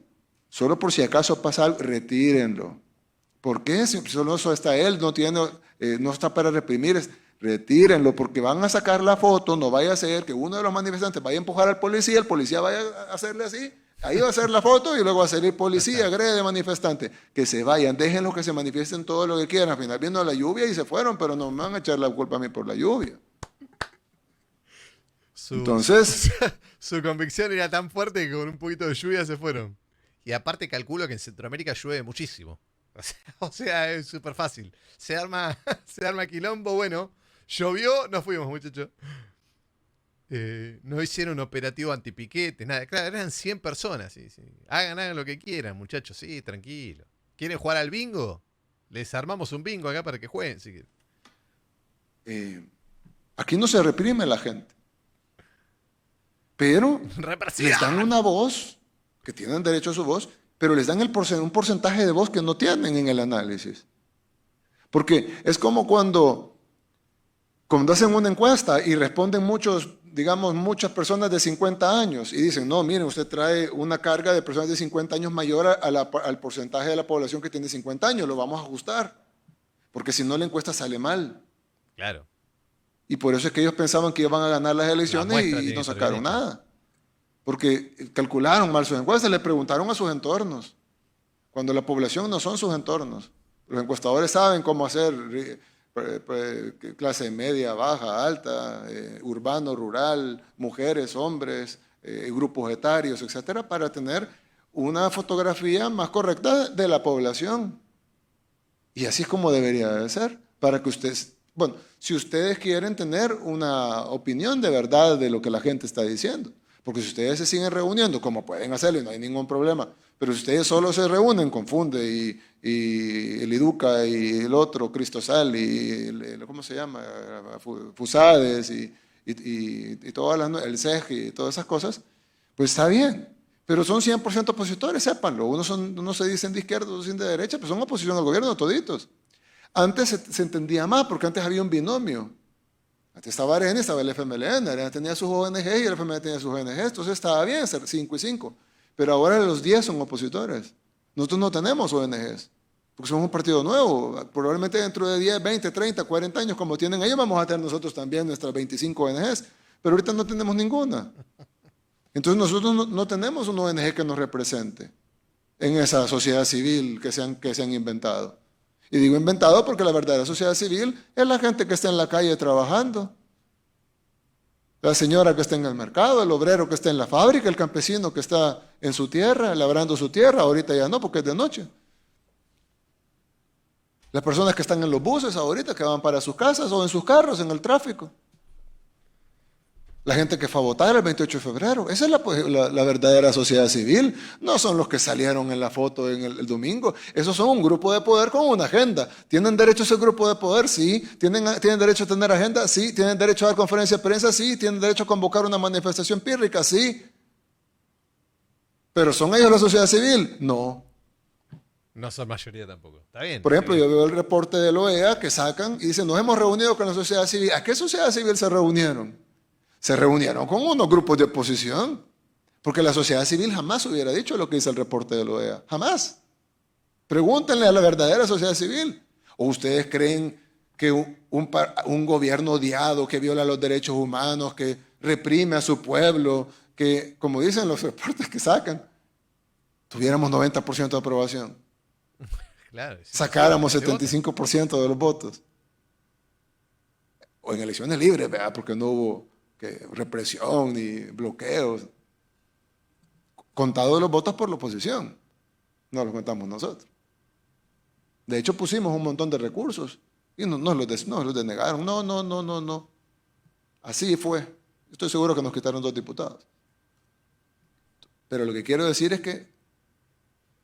C: Solo por si acaso pasa algo, retírenlo. ¿Por qué? Si solo eso está él, no está para reprimir. Retírenlo, porque van a sacar la foto, no vaya a ser que uno de los manifestantes vaya a empujar al policía, el policía vaya a hacerle así, ahí va a hacer la foto y luego va a salir policía, agrede manifestante. Que se vayan, déjenlos que se manifiesten todo lo que quieran. Al final vino la lluvia y se fueron, pero no me van a echar la culpa a mí por la lluvia. Entonces,
A: su convicción era tan fuerte que con un poquito de lluvia se fueron. Y aparte calculo que en Centroamérica llueve muchísimo. O sea, es súper fácil. Se arma quilombo, bueno. Llovió, nos fuimos, muchachos. No hicieron un operativo antipiquete, nada. Claro, eran 100 personas. Sí. Hagan lo que quieran, muchachos. Sí, tranquilo. ¿Quieren jugar al bingo? Les armamos un bingo acá para que jueguen. Si
C: aquí no se reprime la gente. Pero les dan una voz, que tienen derecho a su voz, pero les dan un porcentaje de voz que no tienen en el análisis. Porque es como cuando hacen una encuesta y responden muchas personas de 50 años y dicen, no, miren, usted trae una carga de personas de 50 años mayor al porcentaje de la población que tiene 50 años, lo vamos a ajustar, porque si no la encuesta sale mal.
A: Claro.
C: Y por eso es que ellos pensaban que iban a ganar las elecciones y no sacaron nada. Porque calcularon mal sus encuestas, le preguntaron a sus entornos, cuando la población no son sus entornos. Los encuestadores saben cómo hacer clase media, baja, alta, urbano, rural, mujeres, hombres, grupos etarios, etcétera, para tener una fotografía más correcta de la población. Y así es como debería de ser, para que ustedes, bueno, si ustedes quieren tener una opinión de verdad de lo que la gente está diciendo. Porque si ustedes se siguen reuniendo, como pueden hacerlo y no hay ningún problema, pero si ustedes solo se reúnen con Funde y el IDUCA y el otro, Cristosal y ¿cómo se llama? Fusades y todas el CEG y todas esas cosas, pues está bien. Pero son 100% opositores, sépanlo. Unos se dicen de izquierda, otros dicen de derecha, pero son oposición al gobierno toditos. Antes se entendía más, porque antes había un binomio. Antes estaba Arena y estaba el FMLN. Arena tenía sus ONG y el FMLN tenía sus ONG. Entonces estaba bien ser 5 y 5. Pero ahora los 10 son opositores. Nosotros no tenemos ONGs, porque somos un partido nuevo. Probablemente dentro de 10, 20, 30, 40 años, como tienen ellos, vamos a tener nosotros también nuestras 25 ONGs. Pero ahorita no tenemos ninguna. Entonces nosotros no tenemos una ONG que nos represente en esa sociedad civil que se han inventado. Y digo inventado porque la verdadera sociedad civil es la gente que está en la calle trabajando. La señora que está en el mercado, el obrero que está en la fábrica, el campesino que está en su tierra, labrando su tierra, ahorita ya no porque es de noche. Las personas que están en los buses ahorita, que van para sus casas o en sus carros, en el tráfico. La gente que fue a votar el 28 de febrero. Esa es la verdadera sociedad civil. No son los que salieron en la foto en el domingo. Esos son un grupo de poder con una agenda. ¿Tienen derecho a ese grupo de poder? Sí. ¿Tienen derecho a tener agenda? Sí. ¿Tienen derecho a dar conferencia de prensa? Sí. ¿Tienen derecho a convocar una manifestación pírrica? Sí. ¿Pero son ellos la sociedad civil? No.
A: No son mayoría tampoco. Está bien.
C: Por ejemplo, yo veo el reporte de la OEA que sacan y dicen, nos hemos reunido con la sociedad civil. ¿A qué sociedad civil se reunieron? Se reunieron con unos grupos de oposición, porque la sociedad civil jamás hubiera dicho lo que dice el reporte de la OEA, jamás. Pregúntenle a la verdadera sociedad civil. ¿O ustedes creen que un gobierno odiado, que viola los derechos humanos, que reprime a su pueblo, que, como dicen los reportes que sacan, tuviéramos 90% de aprobación?
A: Claro, sí,
C: sacáramos 75% de los votos? O en elecciones libres, ¿verdad? Porque no hubo represión ni bloqueos. Contados los votos por la oposición, no los contamos nosotros. De hecho, pusimos un montón de recursos y nos los denegaron. No. Así fue. Estoy seguro que nos quitaron 2 diputados. Pero lo que quiero decir es que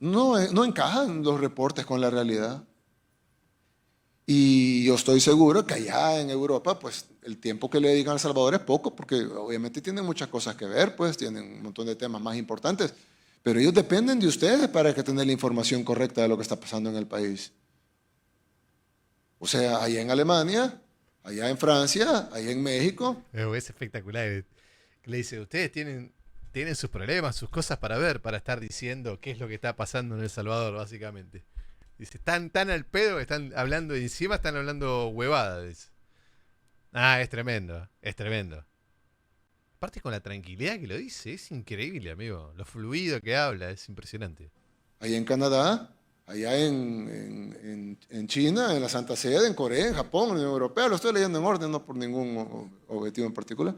C: no encajan los reportes con la realidad. Y yo estoy seguro que allá en Europa, pues el tiempo que le dedican a El Salvador es poco, porque obviamente tienen muchas cosas que ver, pues tienen un montón de temas más importantes. Pero ellos dependen de ustedes para que tengan la información correcta de lo que está pasando en el país. O sea, allá en Alemania, allá en Francia, allá en México.
A: Es espectacular. Que le dice, ustedes tienen sus problemas, sus cosas para ver, para estar diciendo qué es lo que está pasando en El Salvador, básicamente. Dice, están tan al pedo que están hablando, y encima están hablando huevadas. Dice. Ah, es tremendo, es tremendo. Aparte con la tranquilidad que lo dice, es increíble, amigo. Lo fluido que habla, es impresionante.
C: Allá en Canadá, allá en China, en la Santa Sede, en Corea, en Japón, en la Unión Europea, lo estoy leyendo en orden, no por ningún objetivo en particular.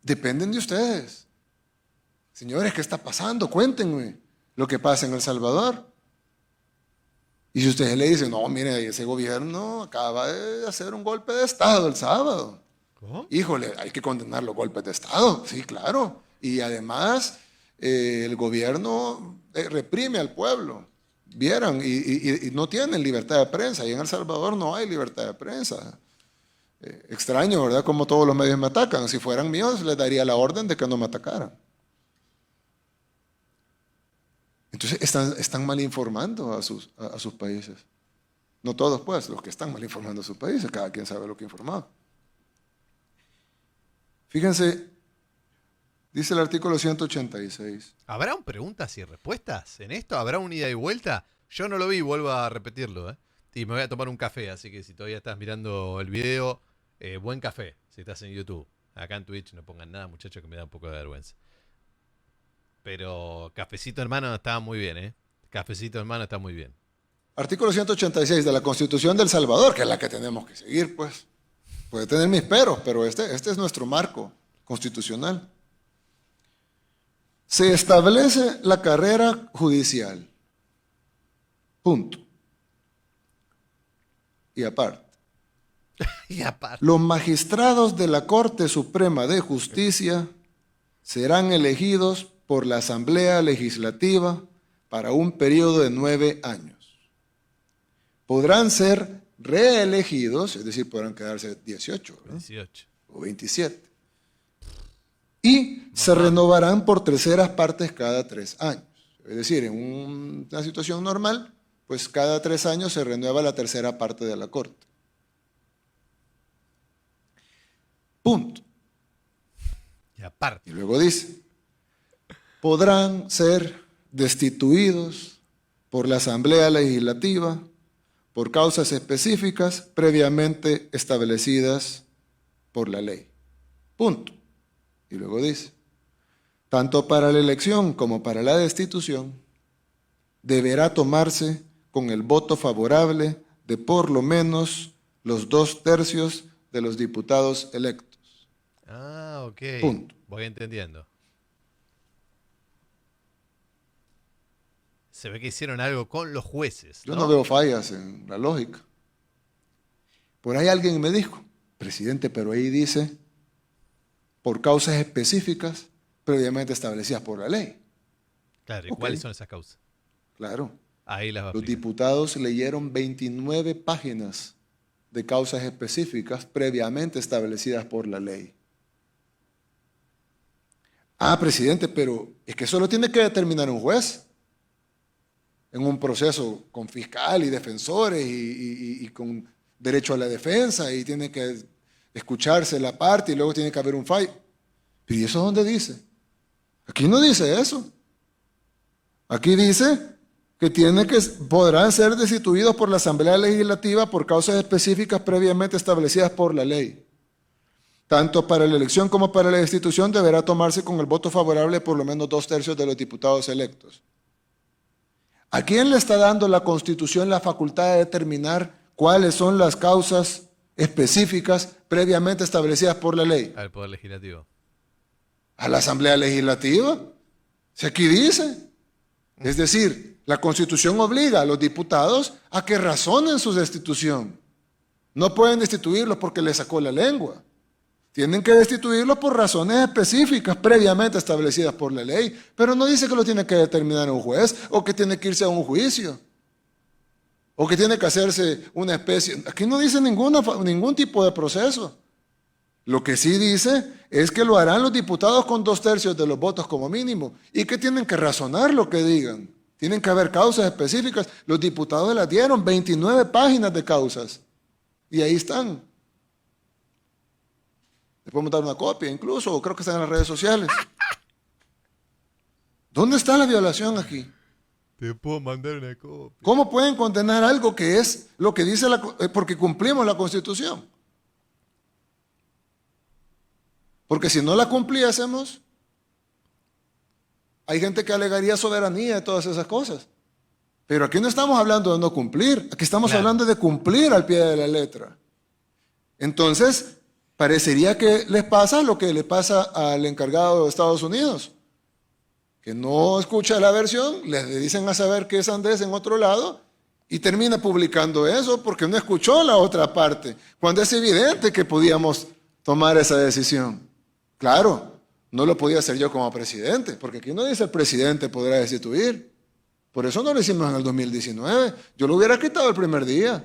C: Dependen de ustedes. Señores, ¿qué está pasando? Cuéntenme lo que pasa en El Salvador. Y si ustedes le dicen, no, mire, ese gobierno acaba de hacer un golpe de Estado el sábado.
A: ¿Cómo?
C: Híjole, hay que condenar los golpes de Estado, sí, claro. Y además, el gobierno reprime al pueblo. Vieran, y no tienen libertad de prensa. Y en El Salvador no hay libertad de prensa. Extraño, ¿verdad? Como todos los medios me atacan. Si fueran míos, les daría la orden de que no me atacaran. Entonces están mal informando a sus países. No todos, pues, los que están mal informando a sus países. Cada quien sabe lo que ha informado. Fíjense, dice el artículo 186.
A: ¿Habrá un preguntas y respuestas en esto? ¿Habrá un ida y vuelta? Yo no lo vi, vuelvo a repetirlo. Y me voy a tomar un café, así que si todavía estás mirando el video, buen café, si estás en YouTube. Acá en Twitch no pongan nada, muchachos, que me da un poco de vergüenza. Pero cafecito hermano está muy bien, Cafecito hermano está muy bien.
C: Artículo 186 de la Constitución de El Salvador, que es la que tenemos que seguir, pues. Puede tener mis peros, pero este es nuestro marco constitucional. Se establece la carrera judicial. Punto. Y aparte.
A: Y aparte.
C: Los magistrados de la Corte Suprema de Justicia serán elegidos por la Asamblea Legislativa para un periodo de 9 años. Podrán ser reelegidos, es decir, podrán quedarse 18, ¿verdad?
A: 18.
C: O 27. Y se renovarán por terceras partes cada 3 años. Es decir, en una situación normal, pues cada 3 años se renueva la tercera parte de la Corte. Punto.
A: Y aparte.
C: Y luego dice, podrán ser destituidos por la Asamblea Legislativa por causas específicas previamente establecidas por la ley. Punto. Y luego dice, tanto para la elección como para la destitución, deberá tomarse con el voto favorable de por lo menos los 2/3 de los diputados electos.
A: Ah, ok.
C: Punto.
A: Voy entendiendo. Se ve que hicieron algo con los jueces, ¿no?
C: Yo no veo fallas en la lógica. Por ahí alguien me dijo, presidente, pero ahí dice, por causas específicas previamente establecidas por la ley.
A: Claro, ¿y
C: Ok.
A: cuáles son esas causas?
C: Claro.
A: Ahí las va a
C: Los
A: explicar.
C: diputados leyeron 29 páginas de causas específicas previamente establecidas por la ley. Ah, presidente, pero es que eso lo tiene que determinar un juez en un proceso con fiscal y defensores y con derecho a la defensa, y tiene que escucharse la parte y luego tiene que haber un fallo. ¿Y eso dónde dice? Aquí no dice eso. Aquí dice que podrán ser destituidos por la Asamblea Legislativa por causas específicas previamente establecidas por la ley. Tanto para la elección como para la destitución deberá tomarse con el voto favorable por lo menos 2/3 de los diputados electos. ¿A quién le está dando la Constitución la facultad de determinar cuáles son las causas específicas previamente establecidas por la ley?
A: Al Poder Legislativo.
C: A la Asamblea Legislativa. Si aquí dice. Es decir, la Constitución obliga a los diputados a que razonen su destitución. No pueden destituirlos porque les sacó la lengua. Tienen que destituirlo por razones específicas previamente establecidas por la ley, pero no dice que lo tiene que determinar un juez o que tiene que irse a un juicio o que tiene que hacerse una especie. Aquí no dice ningún tipo de proceso. Lo que sí dice es que lo harán los diputados con 2/3 de los votos como mínimo y que tienen que razonar lo que digan. Tienen que haber causas específicas. Los diputados las dieron, 29 páginas de causas. Y ahí están. Les podemos dar una copia incluso, o creo que están en las redes sociales. ¿Dónde está la violación aquí?
A: Te puedo mandar una copia.
C: ¿Cómo pueden condenar algo que es lo que dice porque cumplimos la Constitución? Porque si no la cumpliésemos, hay gente que alegaría soberanía y todas esas cosas. Pero aquí no estamos hablando de no cumplir, aquí estamos hablando de cumplir al pie de la letra. Entonces, parecería que les pasa lo que le pasa al encargado de Estados Unidos, que no escucha la versión, les dicen a saber que es Andrés en otro lado y termina publicando eso porque no escuchó la otra parte, cuando es evidente que podíamos tomar esa decisión. Claro, no lo podía hacer yo como presidente, porque aquí no dice el presidente podrá destituir. Por eso no lo hicimos en el 2019. Yo lo hubiera quitado el primer día.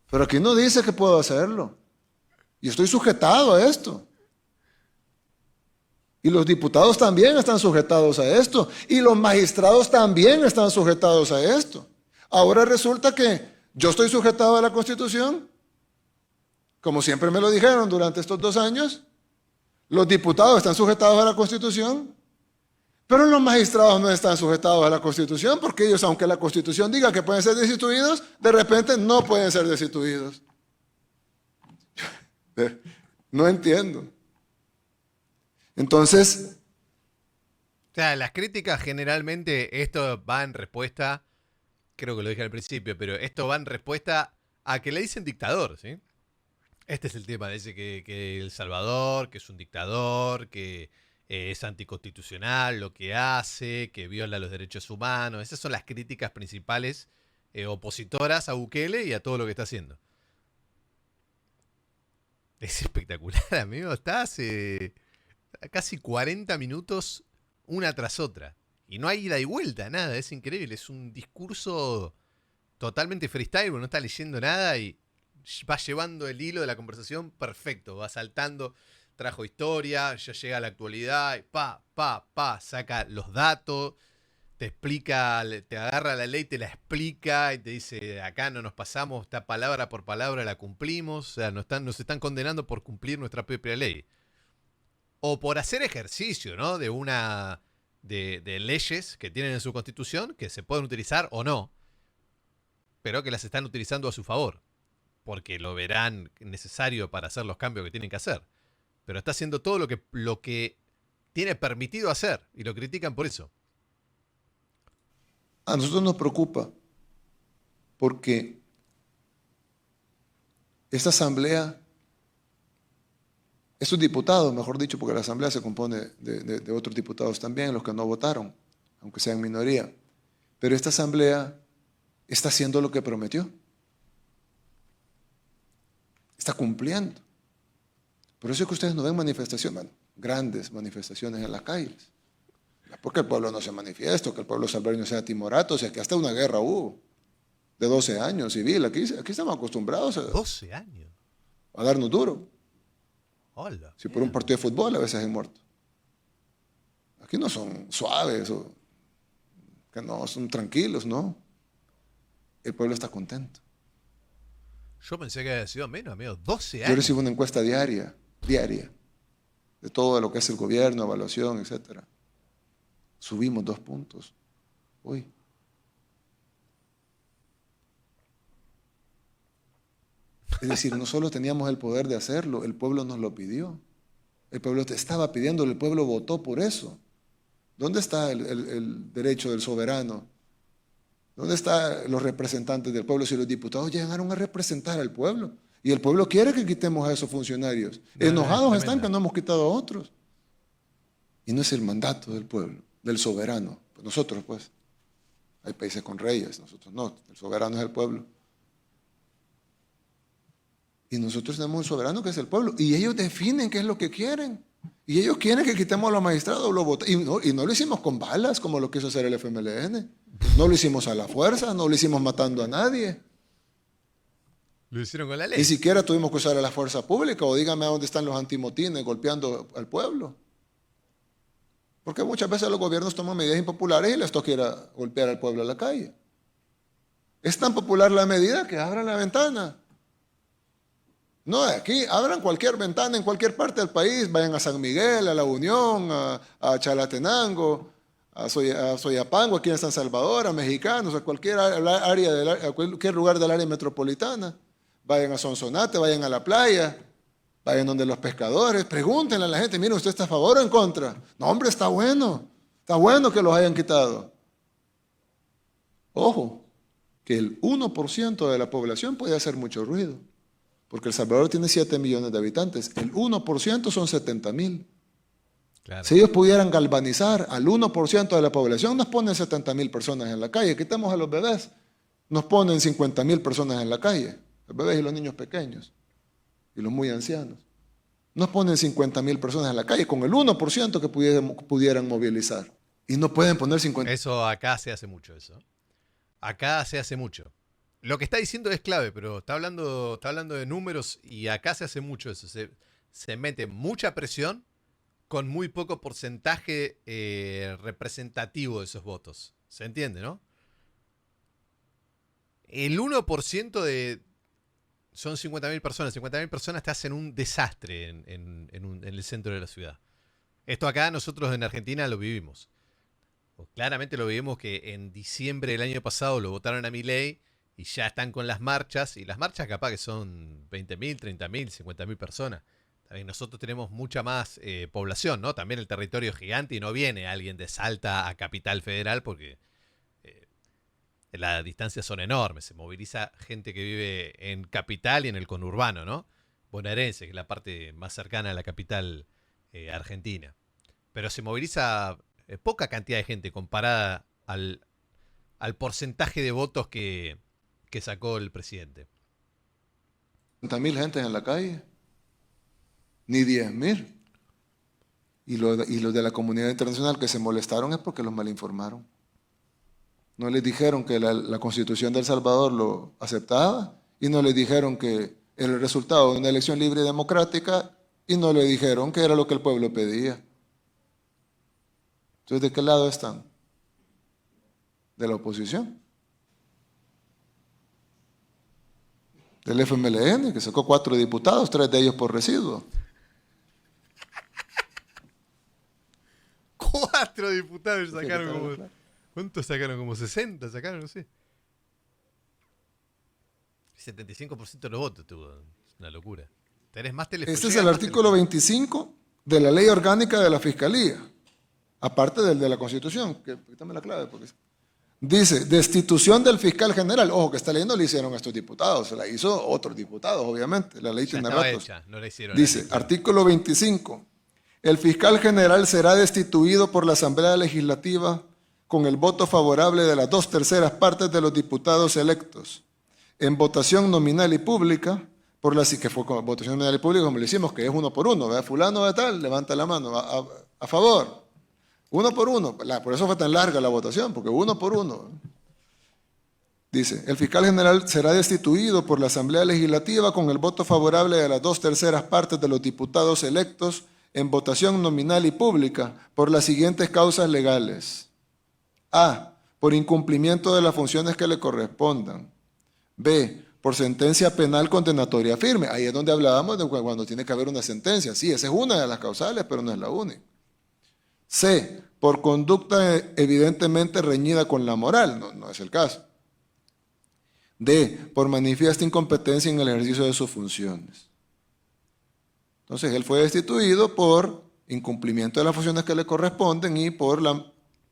C: Pero aquí no dice que puedo hacerlo. Y estoy sujetado a esto. Y los diputados también están sujetados a esto. Y los magistrados también están sujetados a esto. Ahora resulta que yo estoy sujetado a la Constitución, como siempre me lo dijeron durante estos 2 años. Los diputados están sujetados a la Constitución, pero los magistrados no están sujetados a la Constitución, porque ellos, aunque la Constitución diga que pueden ser destituidos, de repente no pueden ser destituidos. No entiendo. Entonces,
A: O sea, las críticas generalmente, esto va en respuesta, creo que lo dije al principio, pero esto va en respuesta a que le dicen dictador, ¿sí? Este es el tema, dice que El Salvador, que es un dictador, que es anticonstitucional lo que hace, que viola los derechos humanos. Esas son las críticas principales opositoras a Bukele y a todo lo que está haciendo. Es espectacular, amigo. Está hace casi 40 minutos una tras otra. Y no hay ida y vuelta, nada. Es increíble. Es un discurso totalmente freestyle, no está leyendo nada y va llevando el hilo de la conversación perfecto. Va saltando, trajo historia, ya llega a la actualidad, y saca los datos, te explica, te agarra la ley, te la explica y te dice, acá no nos pasamos, está palabra por palabra, la cumplimos. O sea, nos están condenando por cumplir nuestra propia ley. O por hacer ejercicio, ¿no? De leyes que tienen en su constitución, que se pueden utilizar o no, pero que las están utilizando a su favor, porque lo verán necesario para hacer los cambios que tienen que hacer. Pero está haciendo todo lo que tiene permitido hacer, y lo critican por eso.
C: a nosotros nos preocupa porque esta asamblea, estos diputados, mejor dicho, porque la asamblea se compone de otros diputados también, los que no votaron, aunque sean minoría, pero esta asamblea está haciendo lo que prometió. Está cumpliendo. Por eso es que ustedes no ven manifestaciones, grandes manifestaciones en las calles. Porque el pueblo no se manifiesta, que el pueblo salvadoreño sea timorato, o sea, que hasta una guerra hubo de 12 años civil. Aquí estamos acostumbrados
A: 12 años.
C: a darnos duro.
A: Hola.
C: Si por un partido de fútbol a veces hay muertos. Aquí no son suaves, o que no son tranquilos, no. El pueblo está contento.
A: Yo pensé que había sido menos, amigo. 12 años.
C: Yo recibo una encuesta diaria, de todo lo que es el gobierno, evaluación, etcétera. Subimos 2 puntos hoy. Es decir, no solo teníamos el poder de hacerlo, el pueblo nos lo pidió. El pueblo te estaba pidiendo, el pueblo votó por eso. ¿Dónde está el derecho del soberano? ¿Dónde están los representantes del pueblo si los diputados llegaron a representar al pueblo? Y el pueblo quiere que quitemos a esos funcionarios. Enojados están que no hemos quitado a otros. Y no es el mandato del pueblo, del soberano. Nosotros, pues, hay países con reyes, nosotros no. El soberano es el pueblo. Y nosotros tenemos un soberano que es el pueblo. Y ellos definen qué es lo que quieren. Y ellos quieren que quitemos a los magistrados. Y no lo hicimos con balas como lo quiso hacer el FMLN. No lo hicimos a la fuerza, no lo hicimos matando a nadie.
A: Lo hicieron con la ley.
C: Ni siquiera tuvimos que usar a la fuerza pública. O dígame a dónde están los antimotines golpeando al pueblo. Porque muchas veces los gobiernos toman medidas impopulares y les toca ir a golpear al pueblo a la calle. Es tan popular la medida que abran la ventana. No, aquí abran cualquier ventana en cualquier parte del país, vayan a San Miguel, a La Unión, a Chalatenango, a Soyapango, aquí en San Salvador, a Mexicanos, a cualquier área, a cualquier lugar del área metropolitana. Vayan a Sonsonate, vayan a la playa, vayan donde los pescadores, pregúntenle a la gente, miren, ¿usted está a favor o en contra? No, hombre, está bueno que los hayan quitado. Ojo, que el 1% de la población puede hacer mucho ruido. Porque El Salvador tiene 7 millones de habitantes. El 1% son 70,000.
A: Claro.
C: Si ellos pudieran galvanizar al 1% de la población, nos ponen 70,000 personas en la calle. Quitamos a los bebés, nos ponen 50,000 personas en la calle. Los bebés y los niños pequeños. Y los muy ancianos. Nos ponen 50,000 personas en la calle con el 1% que pudieran movilizar. Y no pueden poner 50.
A: Eso acá se hace mucho, eso. Acá se hace mucho. Lo que está diciendo es clave, pero está hablando de números y acá se hace mucho eso. Se mete mucha presión con muy poco porcentaje representativo de esos votos. ¿Se entiende, no? El 1% son 50,000 personas. 50,000 personas te hacen un desastre en el centro de la ciudad. Esto acá nosotros en Argentina lo vivimos. Claramente lo vivimos que en diciembre del año pasado lo votaron a Milei y ya están con las marchas. Y las marchas capaz que son 20,000, 30,000, 50,000 personas. También nosotros tenemos mucha más población, ¿no? También el territorio es gigante y no viene alguien de Salta a Capital Federal porque las distancias son enormes. Se moviliza gente que vive en Capital y en el conurbano, ¿no? Bonaerense, que es la parte más cercana a la capital argentina. Pero se moviliza poca cantidad de gente comparada al porcentaje de votos que sacó el presidente.
C: 50,000 gentes en la calle. Ni 10,000. Y los de la comunidad internacional que se molestaron es porque los malinformaron. No les dijeron que la Constitución de El Salvador lo aceptaba y no les dijeron que era el resultado de una elección libre y democrática y no le dijeron que era lo que el pueblo pedía. Entonces, ¿de qué lado están? De la oposición. Del FMLN, que sacó 4 diputados, 3 de ellos por residuo.
A: 4 diputados sacaron
C: Sí,
A: como...
C: claro.
A: ¿Cuántos sacaron? Como 60 sacaron, no sé. 75% de los votos tuvo. Es una locura. Tenés más teléfonos.
C: Este es el artículo 25 de la Ley Orgánica de la Fiscalía. Aparte del de la Constitución, que quítame la clave porque dice, destitución del fiscal general. Ojo, que esta ley no la hicieron estos diputados, se la hizo otros diputados, obviamente. La ley
A: Ya
C: tiene
A: estaba
C: ratos.
A: hecha, no la hicieron.
C: Dice, artículo 25, el fiscal general será destituido por la Asamblea Legislativa con el voto favorable de las 2/3 partes de los diputados electos, en votación nominal y pública, que fue con votación nominal y pública, como le hicimos, que es 1 por 1, ¿verdad? Fulano de tal, levanta la mano, a favor. 1 por 1, por eso fue tan larga la votación, porque 1 por 1. Dice, el fiscal general será destituido por la Asamblea Legislativa con el voto favorable de las 2/3 partes de los diputados electos en votación nominal y pública por las siguientes causas legales. A, por incumplimiento de las funciones que le correspondan. B, por sentencia penal condenatoria firme. Ahí es donde hablábamos de cuando tiene que haber una sentencia. Sí, esa es una de las causales, pero no es la única. C, por conducta evidentemente reñida con la moral. No es el caso. D, por manifiesta incompetencia en el ejercicio de sus funciones. Entonces, él fue destituido por incumplimiento de las funciones que le corresponden y por la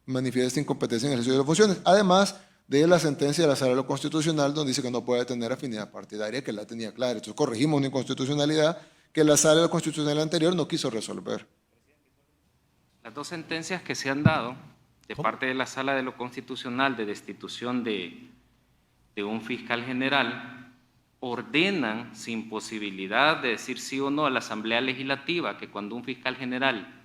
C: manifiesta incompetencia en el ejercicio de las funciones. Además de la sentencia de la Sala de lo Constitucional, donde dice que no puede tener afinidad partidaria, que la tenía clara. Entonces, corregimos una inconstitucionalidad que la Sala de lo Constitucional anterior no quiso resolver.
D: Las 2 sentencias que se han dado de parte de la Sala de lo Constitucional de destitución de un fiscal general ordenan sin posibilidad de decir sí o no a la Asamblea Legislativa que cuando un fiscal general,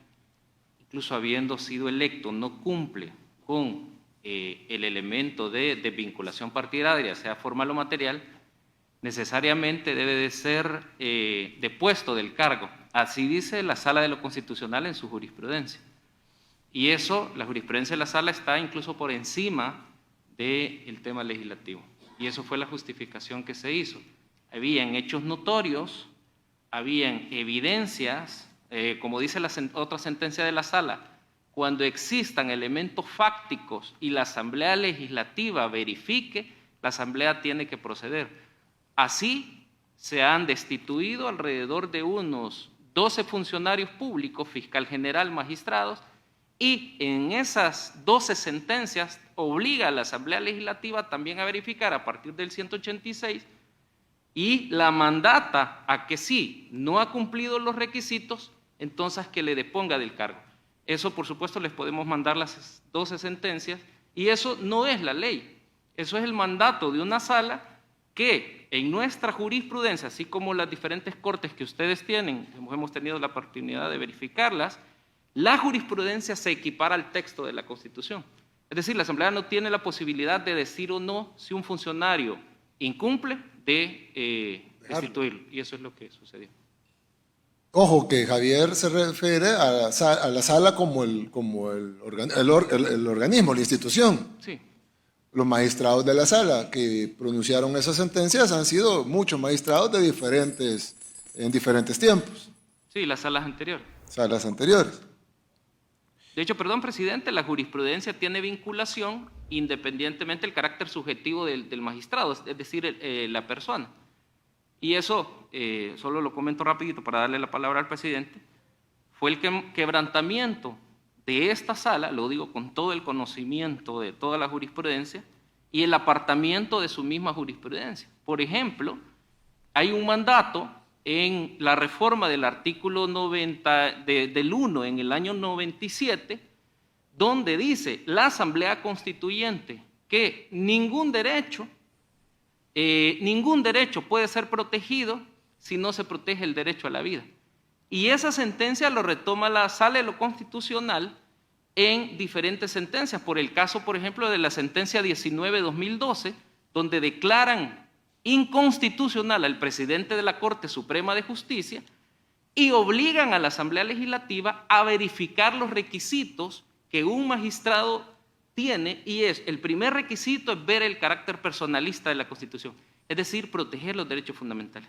D: incluso habiendo sido electo, no cumple con el elemento de desvinculación partidaria, sea formal o material, necesariamente debe de ser depuesto del cargo. Así dice la Sala de lo Constitucional en su jurisprudencia. Y eso, la jurisprudencia de la Sala está incluso por encima del tema legislativo. Y eso fue la justificación que se hizo. Habían hechos notorios, habían evidencias, como dice la otra sentencia de la Sala, cuando existan elementos fácticos y la Asamblea Legislativa verifique, la Asamblea tiene que proceder. Así se han destituido alrededor de unos 12 funcionarios públicos, fiscal general, magistrados, y en esas 12 sentencias obliga a la Asamblea Legislativa también a verificar a partir del 186 y la mandata a que si no ha cumplido los requisitos, entonces que le deponga del cargo. Eso, por supuesto, les podemos mandar las 12 sentencias y eso no es la ley. Eso es el mandato de una sala que en nuestra jurisprudencia, así como las diferentes cortes que ustedes tienen, hemos tenido la oportunidad de verificarlas, la jurisprudencia se equipara al texto de la Constitución. Es decir, la Asamblea no tiene la posibilidad de decir o no si un funcionario incumple de destituirlo. Y eso es lo que sucedió.
C: Ojo, que Javier se refiere a la sala como el organismo, la institución.
D: Sí.
C: Los magistrados de la sala que pronunciaron esas sentencias han sido muchos magistrados en diferentes tiempos.
D: Sí, las salas anteriores.
C: Salas anteriores.
D: De hecho, perdón, presidente, la jurisprudencia tiene vinculación independientemente del carácter subjetivo del magistrado, es decir, la persona. Y eso, solo lo comento rapidito para darle la palabra al presidente, fue el quebrantamiento de esta sala, lo digo con todo el conocimiento de toda la jurisprudencia, y el apartamiento de su misma jurisprudencia. Por ejemplo, hay un mandato en la reforma del artículo 90 del 1 en el año 97, donde dice la Asamblea Constituyente que ningún derecho puede ser protegido si no se protege el derecho a la vida. Y esa sentencia lo retoma la Sala de lo Constitucional en diferentes sentencias, por el caso, por ejemplo, de la sentencia 19-2012, donde declaran inconstitucional al presidente de la Corte Suprema de Justicia y obligan a la Asamblea Legislativa a verificar los requisitos que un magistrado tiene, y el primer requisito es ver el carácter personalista de la Constitución, es decir, proteger los derechos fundamentales.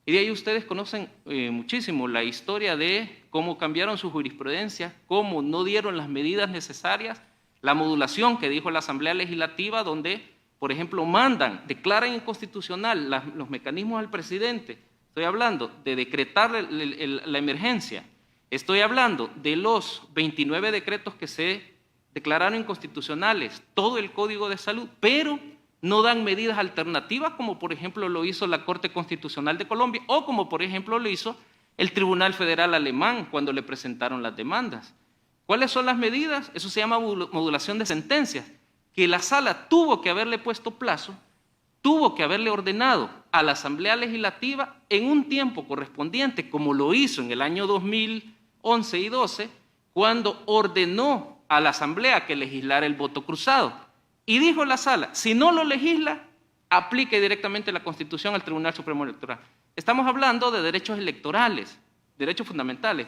D: Y de ahí ustedes conocen muchísimo la historia de cómo cambiaron su jurisprudencia, cómo no dieron las medidas necesarias, la modulación que dijo la Asamblea Legislativa, donde, por ejemplo, declaran inconstitucional los mecanismos al presidente. Estoy hablando de decretar la emergencia. Estoy hablando de los 29 decretos que se declararon inconstitucionales, todo el Código de Salud, pero no dan medidas alternativas, como por ejemplo lo hizo la Corte Constitucional de Colombia, o como por ejemplo lo hizo el Tribunal Federal Alemán cuando le presentaron las demandas. ¿Cuáles son las medidas? Eso se llama modulación de sentencias, que la Sala tuvo que haberle puesto plazo, tuvo que haberle ordenado a la Asamblea Legislativa en un tiempo correspondiente, como lo hizo en el año 2011 y 12, cuando ordenó a la Asamblea que legislara el voto cruzado. Y dijo la Sala, si no lo legisla, aplique directamente la Constitución al Tribunal Supremo Electoral. Estamos hablando de derechos electorales, derechos fundamentales.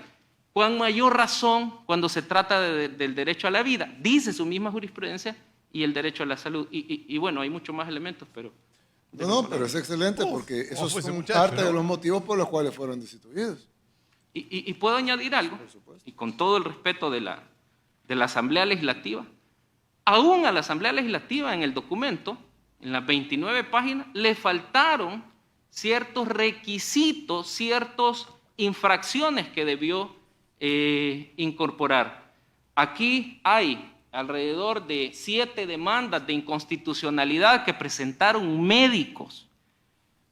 D: Con mayor razón cuando se trata del derecho a la vida, dice su misma jurisprudencia, y el derecho a la salud. Y bueno, hay muchos más elementos, pero...
C: Pero es excelente porque esos son parte de los motivos por los cuales fueron destituidos.
D: Y puedo añadir algo, y con todo el respeto de la Asamblea Legislativa, aún a la Asamblea Legislativa en el documento, en las 29 páginas, le faltaron ciertos requisitos, ciertas infracciones que debió incorporar. Aquí hay alrededor de 7 demandas de inconstitucionalidad que presentaron médicos,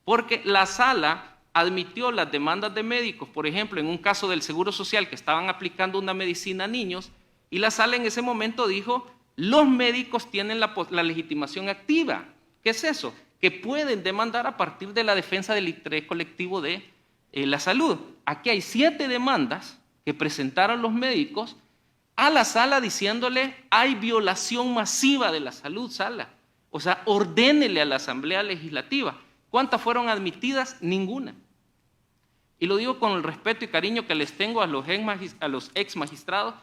D: porque la Sala admitió las demandas de médicos, por ejemplo, en un caso del Seguro Social que estaban aplicando una medicina a niños, y la Sala en ese momento dijo: los médicos tienen la legitimación activa. ¿Qué es eso? que pueden demandar a partir de la defensa del interés colectivo de la salud. Aquí hay 7 demandas que presentaron los médicos a la sala diciéndole hay violación masiva de la salud, sala. O sea, ordénele a la Asamblea Legislativa. ¿Cuántas fueron admitidas? Ninguna. Y lo digo con el respeto y cariño que les tengo a los ex magistrados,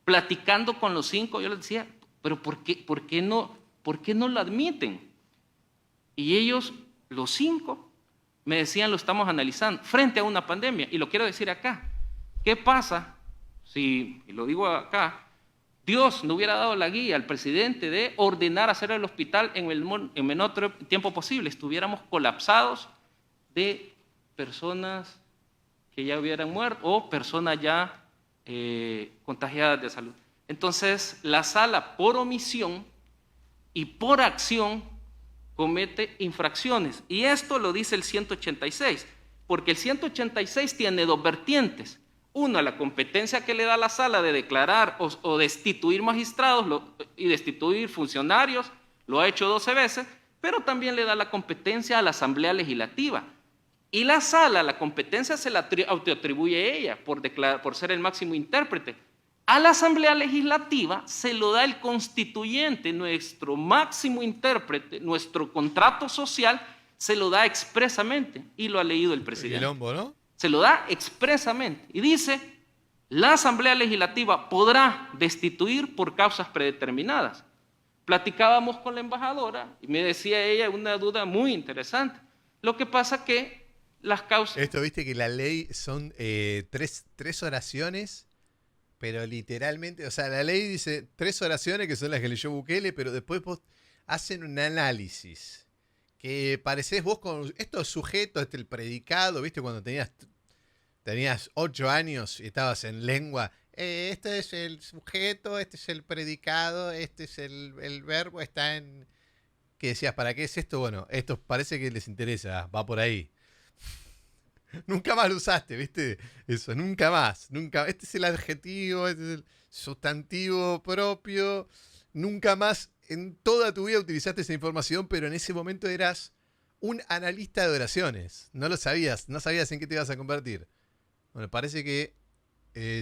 D: platicando con los 5, yo les decía, pero ¿por qué no lo admiten? Y ellos, los 5, me decían, lo estamos analizando, frente a una pandemia. Y lo quiero decir acá. ¿Qué pasa si, y lo digo acá, Dios no hubiera dado la guía al presidente de ordenar hacer el hospital en el menor tiempo posible? Estuviéramos colapsados de personas que ya hubieran muerto o personas ya contagiadas de salud. Entonces, la sala, por omisión y por acción, comete infracciones. Y esto lo dice el 186, porque el 186 tiene 2 vertientes. Una, la competencia que le da la sala de declarar o destituir magistrados y destituir funcionarios, lo ha hecho 12 veces, pero también le da la competencia a la Asamblea Legislativa. Y la sala, la competencia se la autoatribuye a ella por ser el máximo intérprete. A la Asamblea Legislativa se lo da el constituyente, nuestro máximo intérprete, nuestro contrato social, se lo da expresamente, y lo ha leído el presidente.
A: Quilombo, ¿no?
D: Se lo da expresamente, y dice, la Asamblea Legislativa podrá destituir por causas predeterminadas. Platicábamos con la embajadora, y me decía ella una duda muy interesante. Lo que pasa que las causas...
A: Esto, viste que la ley son 3 oraciones, pero literalmente, o sea, la ley dice 3 oraciones que son las que leyó Bukele, pero después vos hacen un análisis que parecés vos con estos sujetos, el predicado, viste, cuando tenías 8 años y estabas en lengua, este es el sujeto, este es el predicado, este es el verbo, está en... ¿Qué decías? ¿Para qué es esto? Bueno, esto parece que les interesa, va por ahí. Nunca más lo usaste, ¿viste? Eso, nunca más. Nunca. Este es el adjetivo, este es el sustantivo propio. Nunca más en toda tu vida utilizaste esa información, pero en ese momento eras un analista de oraciones. No lo sabías, no sabías en qué te ibas a convertir. Bueno, parece que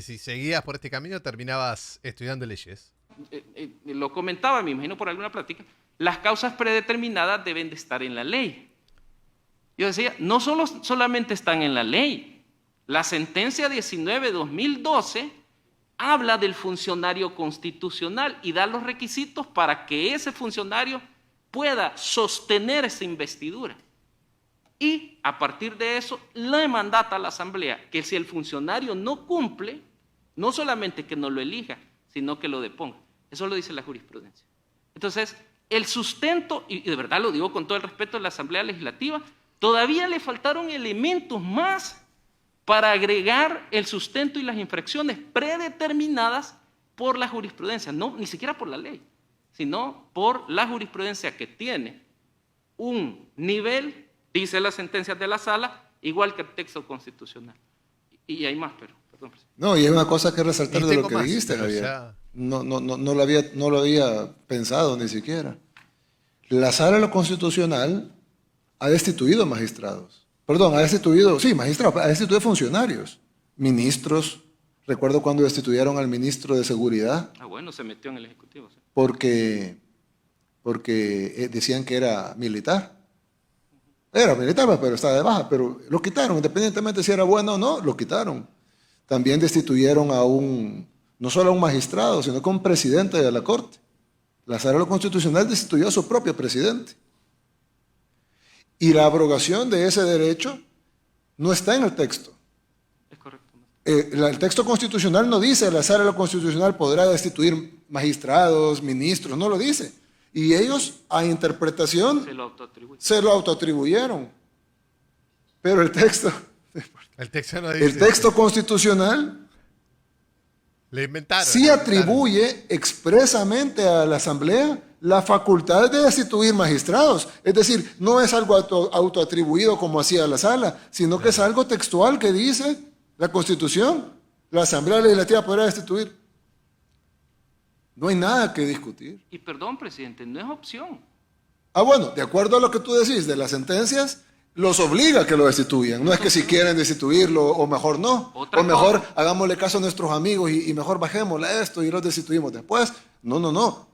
A: si seguías por este camino terminabas estudiando leyes.
D: Lo comentaba, me imagino por alguna plática, las causas predeterminadas deben de estar en la ley. Yo decía, no solamente están en la ley. La sentencia 19/2012 habla del funcionario constitucional y da los requisitos para que ese funcionario pueda sostener esa investidura. Y a partir de eso le mandata a la Asamblea que si el funcionario no cumple, no solamente que no lo elija, sino que lo deponga. Eso lo dice la jurisprudencia. Entonces, el sustento, y de verdad lo digo con todo el respeto de la Asamblea Legislativa, todavía le faltaron elementos más para agregar el sustento y las infracciones predeterminadas por la jurisprudencia, no, ni siquiera por la ley, sino por la jurisprudencia que tiene un nivel, dice las sentencias de la sala, igual que el texto constitucional. Y hay más, pero, perdón.
C: No, y hay una cosa que resaltar de lo que
A: más,
C: dijiste, Javier.
A: Ya...
C: No lo había pensado ni siquiera. La sala de lo constitucional ha destituido magistrados. Perdón, ha destituido funcionarios, ministros. Recuerdo cuando destituyeron al ministro de Seguridad.
D: Ah, bueno, se metió en el Ejecutivo. ¿Sí?
C: Porque decían que era militar. Era militar, pero estaba de baja, pero lo quitaron, independientemente si era bueno o no, lo quitaron. También destituyeron no solo a un magistrado, sino que a un presidente de la Corte. La Sala de lo Constitucional destituyó a su propio presidente. Y la abrogación de ese derecho no está en el texto.
D: Es correcto.
C: El texto constitucional no dice la Sala de lo Constitucional podrá destituir magistrados, ministros, no lo dice. Y ellos, a interpretación, se lo autoatribuyeron. Pero el texto
A: no dice
C: el texto constitucional
A: le inventaron,
C: sí atribuye expresamente a la Asamblea la facultad de destituir magistrados. Es decir, no es algo autoatribuido como hacía la sala, sino que es algo textual que dice la Constitución. La Asamblea Legislativa podrá destituir. No hay nada que discutir.
D: Y perdón, presidente, no es opción.
C: Ah, bueno, de acuerdo a lo que tú decís de las sentencias, los obliga a que lo destituyan. No es que si quieren destituirlo o mejor no.
D: Otra
C: O mejor
D: cosa.
C: hagámosle caso a nuestros amigos y mejor bajémosle esto y los destituimos después. No.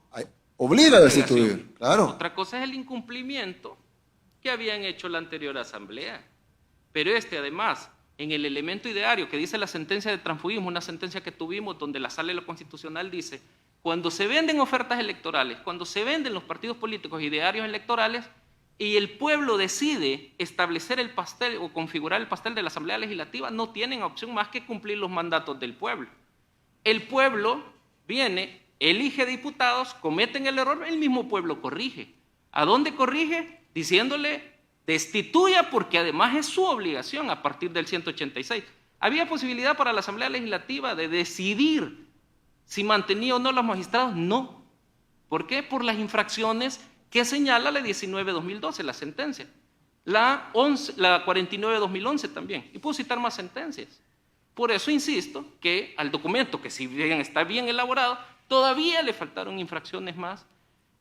C: Obliga a destituir, claro.
D: Otra cosa es el incumplimiento que habían hecho la anterior asamblea. Pero además, en el elemento ideario que dice la sentencia de transfugismo, una sentencia que tuvimos donde la Sala de lo Constitucional dice, cuando se venden ofertas electorales, cuando se venden los partidos políticos idearios electorales y el pueblo decide establecer el pastel o configurar el pastel de la Asamblea Legislativa, no tienen opción más que cumplir los mandatos del pueblo. El pueblo viene, elige diputados, cometen el error, el mismo pueblo corrige. ¿A dónde corrige? Diciéndole, destituya porque además es su obligación a partir del 186. ¿Había posibilidad para la Asamblea Legislativa de decidir si mantenía o no los magistrados? No. ¿Por qué? Por las infracciones que señala la 19-2012, la sentencia. La 49-2011 también. Y puedo citar más sentencias. Por eso insisto que al documento, que si bien está bien elaborado, todavía le faltaron infracciones más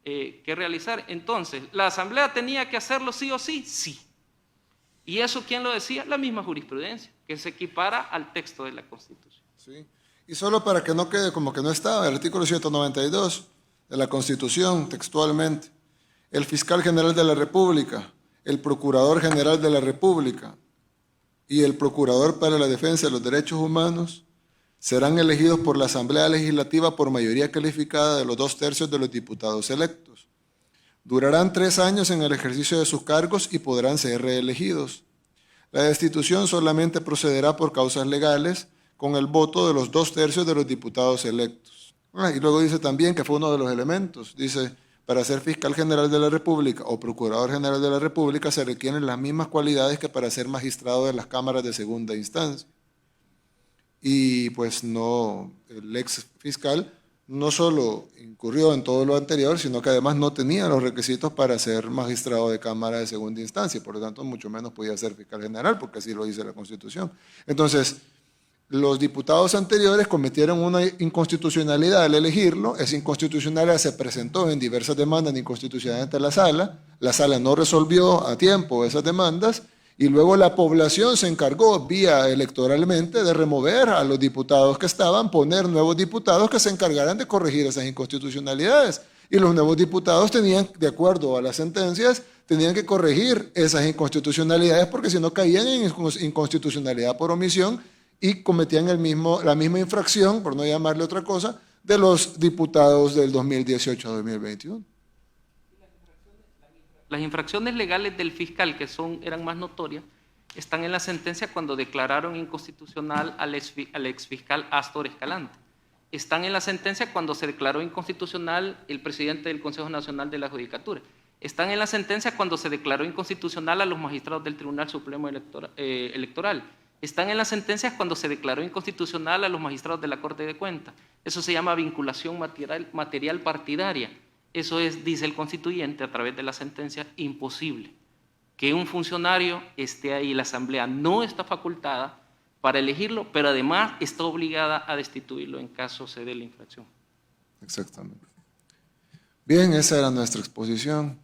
D: que realizar. Entonces, ¿la Asamblea tenía que hacerlo sí o sí? Sí. ¿Y eso quién lo decía? La misma jurisprudencia, que se equipara al texto de la Constitución.
C: Sí. Y solo para que no quede como que no estaba, el artículo 192 de la Constitución, textualmente, el fiscal general de la República, el procurador general de la República y el procurador para la defensa de los derechos humanos serán elegidos por la Asamblea Legislativa por mayoría calificada de los 2/3 de los diputados electos. Durarán 3 años en el ejercicio de sus cargos y podrán ser reelegidos. La destitución solamente procederá por causas legales con el voto de los 2/3 de los diputados electos. Y luego dice también que fue uno de los elementos, dice, para ser fiscal general de la República o procurador general de la República se requieren las mismas cualidades que para ser magistrado de las cámaras de segunda instancia. Y pues no, el ex fiscal no solo incurrió en todo lo anterior, sino que además no tenía los requisitos para ser magistrado de cámara de segunda instancia, por lo tanto mucho menos podía ser fiscal general, porque así lo dice la Constitución. Entonces, los diputados anteriores cometieron una inconstitucionalidad al elegirlo. Esa inconstitucionalidad se presentó en diversas demandas de inconstitucionalidad ante la Sala no resolvió a tiempo esas demandas y luego la población se encargó vía electoralmente de remover a los diputados que estaban, poner nuevos diputados que se encargaran de corregir esas inconstitucionalidades. Y los nuevos diputados tenían, de acuerdo a las sentencias, tenían que corregir esas inconstitucionalidades porque si no caían en inconstitucionalidad por omisión y cometían la misma infracción, por no llamarle otra cosa, de los diputados del 2018 a 2021.
D: Las infracciones legales del fiscal, que eran más notorias, están en la sentencia cuando declararon inconstitucional al exfiscal Astor Escalante. Están en la sentencia cuando se declaró inconstitucional el presidente del Consejo Nacional de la Judicatura. Están en la sentencia cuando se declaró inconstitucional a los magistrados del Tribunal Supremo Electoral. Están en las sentencias cuando se declaró inconstitucional a los magistrados de la Corte de Cuentas. Eso se llama vinculación material partidaria. Eso es, dice el constituyente a través de la sentencia, imposible. Que un funcionario esté ahí, la Asamblea no está facultada para elegirlo, pero además está obligada a destituirlo en caso se dé la infracción.
C: Exactamente. Bien, esa era nuestra exposición.